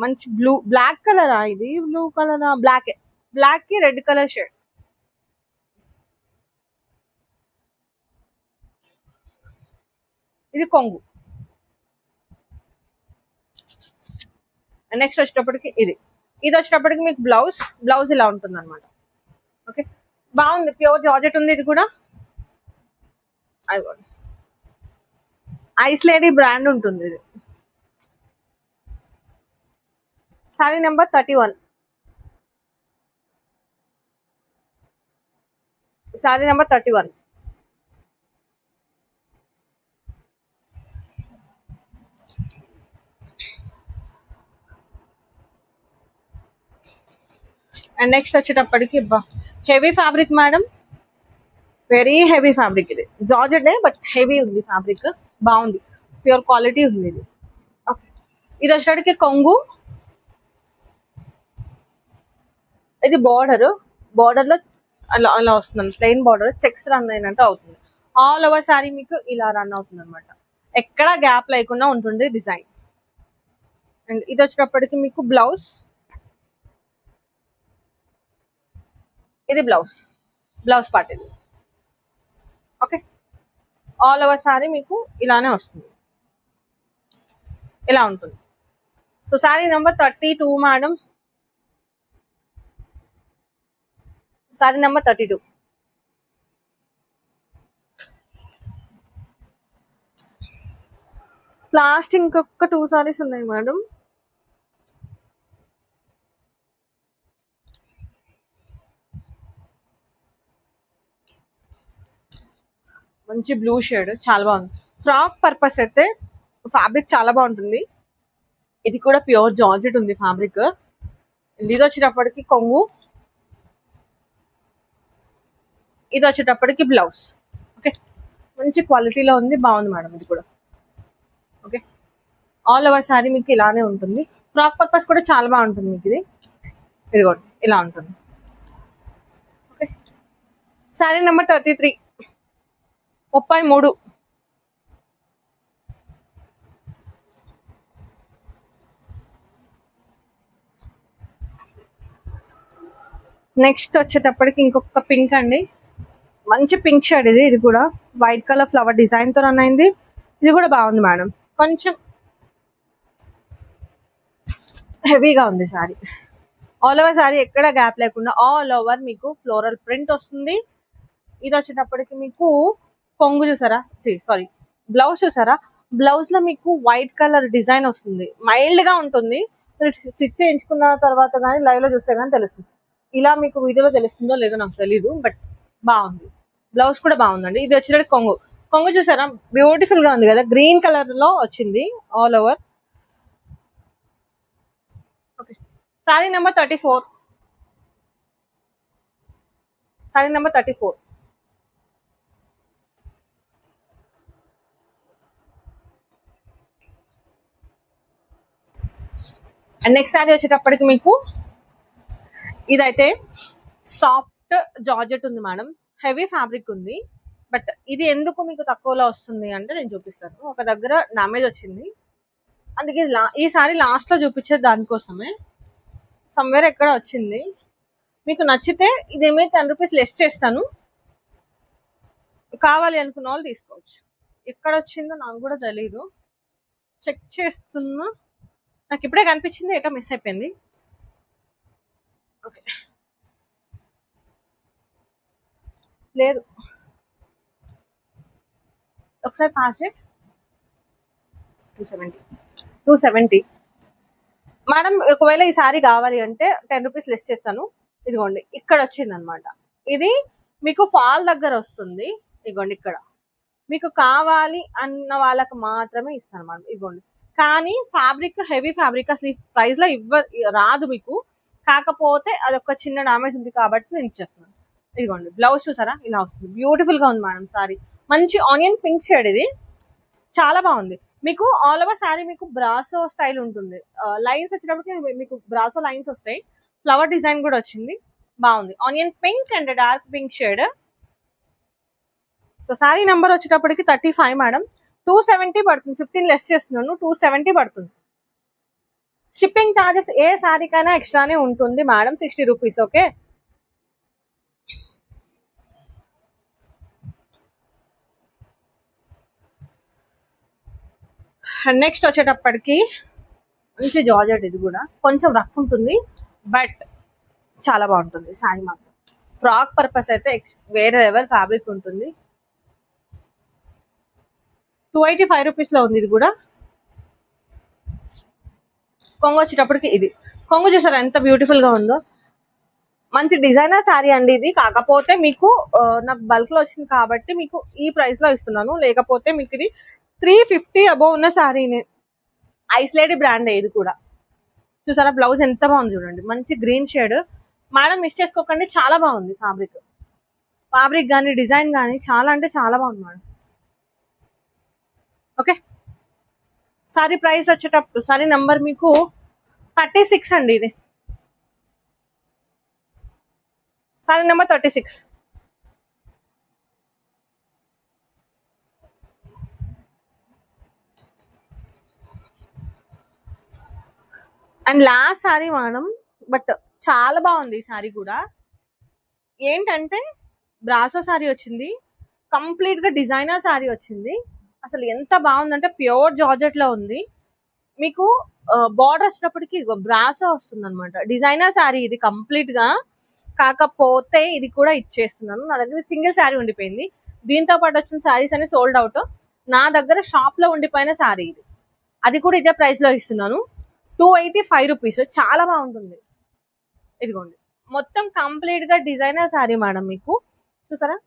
మంచి బ్లూ, బ్లాక్ కలరా, ఇది బ్లూ కలరా, బ్లాక్, బ్లాక్ కి రెడ్ కలర్ షేడ్. ఇది కొంగు. నెక్స్ట్ వచ్చేటప్పటికి ఇది వచ్చేటప్పటికి మీకు బ్లౌజ్ ఇలా ఉంటుంది అనమాట. ఓకే, బాగుంది, ప్యూర్ జార్జెట్ ఉంది. ఇది కూడా ఐస్ లేడీ బ్రాండ్ ఉంటుంది. ఇది sari number 31, sari number 31. And next వచ్చేటప్పటికి heavy fabric madam, very heavy fabric. ఇది జార్జెట్ బట్ హెవీ ఉంది ఫ్యాబ్రిక్, బాగుంది, ప్యూర్ క్వాలిటీ ఉంది ఇది. ఓకే, ఇది వచ్చేటప్పటికి కొంగు. ఇది బార్డర్ లో అలా అలా వస్తుంది, ప్లెయిన్ బార్డర్, చెక్స్ రన్ అయినట్టు అవుతుంది. ఆల్ ఓవర్ శారీ మీకు ఇలా రన్ అవుతుంది అనమాట, ఎక్కడ గ్యాప్ లేకుండా ఉంటుంది డిజైన్. అండ్ ఇది వచ్చేటప్పటికి మీకు బ్లౌజ్, ఇది బ్లౌజ్ పార్ట్ ఇది. ఓకే, ఆల్ ఓవర్ శారీ మీకు ఇలానే వస్తుంది, ఇలా ఉంటుంది. So sari number 32 madam, sari number 32. Last ఇంకొక 2 సారీస్ ఉన్నాయి మేడం. మంచి బ్లూ షేడ్, చాలా బాగుంది. ఫ్రాక్ పర్పస్ అయితే ఫ్యాబ్రిక్ చాలా బాగుంటుంది. ఇది కూడా ప్యూర్ జార్జెట్ ఉంది ఫ్యాబ్రిక్. ఇది వచ్చేటప్పటికి కొంగు, ఇది వచ్చేటప్పటికి బ్లౌజ్. ఓకే, మంచి క్వాలిటీలో ఉంది, బాగుంది మేడం ఇది కూడా. ఓకే, ఆల్ ఓవర్ శారీ మీకు ఇలానే ఉంటుంది. ఫ్రాక్ పర్పస్ కూడా చాలా బాగుంటుంది మీకు. ఇది కూడా ఇలా ఉంటుంది. Okay, sari number 33, 33. నెక్స్ట్ వచ్చేటప్పటికి ఇంకొక పింక్ అండి, మంచి పింక్ షేడ్. ఇది కూడా వైట్ కలర్ ఫ్లవర్ డిజైన్ తో రన్ అయింది. ఇది కూడా బాగుంది మేడం, కొంచెం హెవీగా ఉంది శారీ. ఆల్ ఓవర్ శారీ ఎక్కడ గ్యాప్ లేకుండా ఆల్ ఓవర్ మీకు ఫ్లోరల్ ప్రింట్ వస్తుంది. ఇది వచ్చేటప్పటికి మీకు కొంగు చూసారా, సారీ బ్లౌజ్ చూసారా, బ్లౌజ్ లో మీకు వైట్ కలర్ డిజైన్ వస్తుంది, మైల్డ్ గా ఉంటుంది. స్టిచ్ చేయించుకున్న తర్వాత కానీ లైవ్ లో చూస్తే కానీ తెలుస్తుంది. ఇలా మీకు వీడియోలో తెలుస్తుందో లేదో నాకు తెలీదు, బట్ బాగుంది. బ్లౌజ్ కూడా బాగుందండి. ఇది వచ్చేటప్పుడు కొంగు, కొంగు చూసారా బ్యూటిఫుల్ గా ఉంది కదా, గ్రీన్ కలర్ లో వచ్చింది all over. Okay, sorry number 34, sorry number 34. And next sari వచ్చేటప్పటికి మీకు ఇదైతే సాఫ్ట్ జార్జెట్ ఉంది మేడం, హెవీ ఫ్యాబ్రిక్ ఉంది. బట్ ఇది ఎందుకు మీకు తక్కువలో వస్తుంది అంటే నేను చూపిస్తాను. ఒక దగ్గర డామేజ్ వచ్చింది, అందుకే ఈ సారీ లాస్ట్ లో చూపించే దానికోసమే. సమ్వేర్ ఎక్కడ వచ్చింది. మీకు నచ్చితే ఇదేమీ 10 రూపీస్ లెస్ చేస్తాను, కావాలి అనుకున్న వాళ్ళు తీసుకోవచ్చు. ఎక్కడ వచ్చిందో నాకు కూడా తెలీదు, చెక్ చేస్తున్నా. నాకు ఇప్పుడే కనిపించింది, ఎటో మిస్ అయిపోయింది. ఓకే, లేదు ఒకసారి పాస్ చేయి. 270 మేడం. ఒకవేళ ఈ సారీ కావాలి అంటే 10 రూపీస్ లెస్ చేస్తాను. ఇదిగోండి ఇక్కడ వచ్చింది అనమాట. ఇది మీకు ఫాల్ దగ్గర వస్తుంది. ఇదిగోండి ఇక్కడ మీకు కావాలి అన్న వాళ్ళకి మాత్రమే ఇస్తాను అనమాట. ఇదిగోండి, కానీ ఫ్యాబ్రిక్ హెవీ ఫ్యాబ్రిక్, అసలు ఈ ప్రైస్ లో రాదు మీకు. కాకపోతే అదొక చిన్న డామేజ్ ఉంది కాబట్టి నేను ఇచ్చేస్తున్నాను. ఇదిగోండి బ్లౌజ్ చూసారా, ఇలా వస్తుంది. బ్యూటిఫుల్ గా ఉంది మేడం సారీ. మంచి ఆనియన్ పింక్ షేడ్, ఇది చాలా బాగుంది. మీకు ఆల్ ఓవర్ శారీ మీకు బ్రాసో స్టైల్ ఉంటుంది. లైన్స్ వచ్చేటప్పటికి మీకు బ్రాసో లైన్స్ వస్తాయి, ఫ్లవర్ డిజైన్ కూడా వచ్చింది, బాగుంది. Onion pink and dark pink shade. So sari number వచ్చేటప్పటికి 35 మేడం. 270 పడుతుంది, 15 లెస్ చేస్తున్నాను, 270 పడుతుంది. షిప్పింగ్ ఛార్జెస్ ఏ శారీకైనా ఎక్స్ట్రానే ఉంటుంది మేడం, 60 రూపీస్. ఓకే, నెక్స్ట్ వచ్చేటప్పటికి మంచి జార్జెట్, ఇది కూడా కొంచెం రఫ్ ఉంటుంది బట్ చాలా బాగుంటుంది శారీ మాత్రం. ఫ్రాక్ పర్పస్ అయితే వేరే లెవెల్ ఫ్యాబ్రిక్ ఉంటుంది. 285 రూపీస్ లో ఉంది ఇది కూడా. కొంగు వచ్చేటప్పటికి ఇది కొంగు చూసారా ఎంత బ్యూటిఫుల్ గా ఉందో. మంచి డిజైనర్ శారీ అండి ఇది. కాకపోతే మీకు నాకు బల్క్ లో వచ్చింది కాబట్టి మీకు ఈ ప్రైస్ లో ఇస్తున్నాను, లేకపోతే మీకు ఇది 350 అబోవ్ ఉన్న శారీనే. ఐస్లేడీ బ్రాండ్ ఇది కూడా. చూసారా బ్లౌజ్ ఎంత బాగుంది చూడండి, మంచి గ్రీన్ షేడ్. మేడం మిస్ చేసుకోకండి, చాలా బాగుంది ఫ్యాబ్రిక్. ఫ్యాబ్రిక్ కానీ డిజైన్ కానీ చాలా అంటే చాలా బాగుంది మేడం. ఓకే, సారీ ప్రైస్ వచ్చేటప్పుడు సారీ నంబర్ మీకు 36 అండి. ఇది sari number 36. And last sorry madam, but చాలా బాగుంది ఈ సారీ కూడా. ఏంటంటే బ్రాసో సారీ వచ్చింది, కంప్లీట్ గా డిజైనర్ సారీ వచ్చింది. అసలు ఎంత బాగుందంటే ప్యూర్ జార్జెట్ లో ఉంది. మీకు బార్డర్ వచ్చినప్పటికి బ్రాసో వస్తుంది అనమాట. డిజైనర్ సారీ ఇది కంప్లీట్ గా. కాకపోతే ఇది కూడా ఇచ్చేస్తున్నాను, నా దగ్గర సింగిల్ శారీ ఉండిపోయింది. దీంతో పాటు వచ్చిన శారీస్ అన్ని సోల్డ్ అవుట్. నా దగ్గర షాప్ లో ఉండిపోయిన శారీ ఇది, అది కూడా ఇదే ప్రైస్ లో ఇస్తున్నాను, 285 రూపీస్. చాలా బాగుంటుంది. ఇదిగోండి మొత్తం కంప్లీట్ గా డిజైనర్ శారీ మేడం. మీకు చూసారా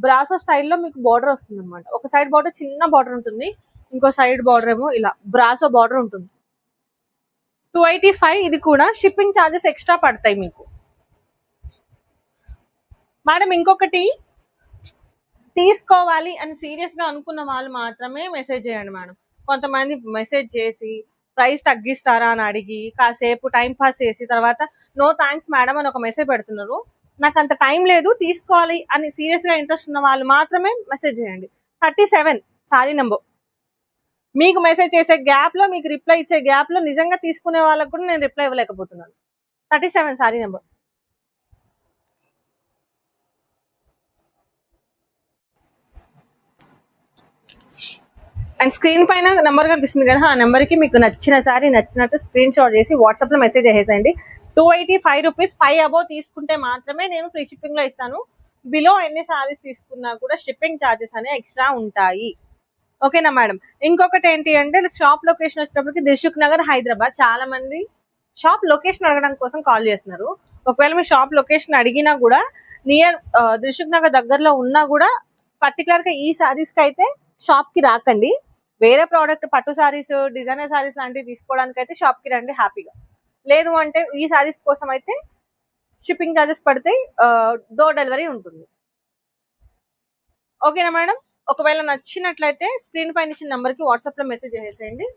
బ్రాసో స్టైల్లో మీకు బార్డర్ వస్తుంది అనమాట. ఒక సైడ్ బార్డర్ చిన్న బార్డర్ ఉంటుంది, ఇంకో సైడ్ బార్డర్ ఏమో ఇలా బ్రాసో బార్డర్ ఉంటుంది. 285. ఇది కూడా షిప్పింగ్ ఛార్జెస్ ఎక్స్ట్రా పడతాయి మీకు మేడం. ఇంకొకటి, తీసుకోవాలి అని సీరియస్ గా అనుకున్న వాళ్ళు మాత్రమే మెసేజ్ చేయండి మేడం. కొంతమంది మెసేజ్ చేసి ప్రైస్ తగ్గిస్తారా అని అడిగి కాసేపు టైం పాస్ చేసి తర్వాత నో థ్యాంక్స్ మేడం అని ఒక మెసేజ్ పెడుతున్నారు. నాకు అంత టైం లేదు, తీసుకోవాలి అని సీరియస్ గా ఇంట్రెస్ట్ ఉన్న వాళ్ళు మాత్రమే మెసేజ్ చేయండి. 37 సారీ నెంబర్. మీకు మెసేజ్ చేసే గ్యాప్ లో, మీకు రిప్లై ఇచ్చే గ్యాప్ లో నిజంగా తీసుకునే వాళ్ళకు కూడా నేను రిప్లై ఇవ్వలేకపోతున్నాను. 37 సారీ నెంబర్. అండ్ స్క్రీన్ పైన నెంబర్ కనిపిస్తుంది కదా, ఆ నెంబర్ కి మీకు నచ్చిన సారీ నచ్చినట్టు స్క్రీన్ షాట్ చేసి వాట్సాప్ లో మెసేజ్ చేసేయండి. 285 రూపీస్ 5 అబోవ్ తీసుకుంటే మాత్రమే నేను ఫ్రీ షిప్పింగ్ లో ఇస్తాను. బిలో ఎన్ని సారీస్ తీసుకున్నా కూడా షిప్పింగ్ ఛార్జెస్ అనేవి ఎక్స్ట్రా ఉంటాయి. ఓకేనా మేడం? ఇంకొకటి ఏంటి అంటే షాప్ లొకేషన్ వచ్చేటప్పటికి దిల్సుఖ్ నగర్ హైదరాబాద్. చాలా మంది షాప్ లొకేషన్ అడగడం కోసం కాల్ చేస్తున్నారు. ఒకవేళ మీ షాప్ లొకేషన్ అడిగినా కూడా నియర్ దిల్సుఖ్ నగర్ దగ్గరలో ఉన్నా కూడా పర్టికులర్ గా ఈ సారీస్ కి అయితే షాప్ కి రాకండి. వేరే ప్రోడక్ట్ పట్టు సారీస్, డిజైనర్ సారీస్ లాంటివి తీసుకోవడానికి అయితే షాప్ కి రండి హ్యాపీగా. లేదు అంటే ఈ సారీస్ కోసం అయితే షిప్పింగ్ ఛార్జెస్ పడితే డోర్ డెలివరీ ఉంటుంది. ఓకేనా మేడం? ఒకవేళ నచ్చినట్లయితే స్క్రీన్ పైన ఇచ్చిన నెంబర్ కి వాట్సాప్ లో మెసేజ్ చేసేయండి.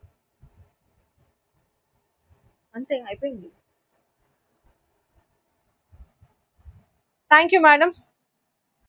అంతే, అయిపోయింది. Thank you madam.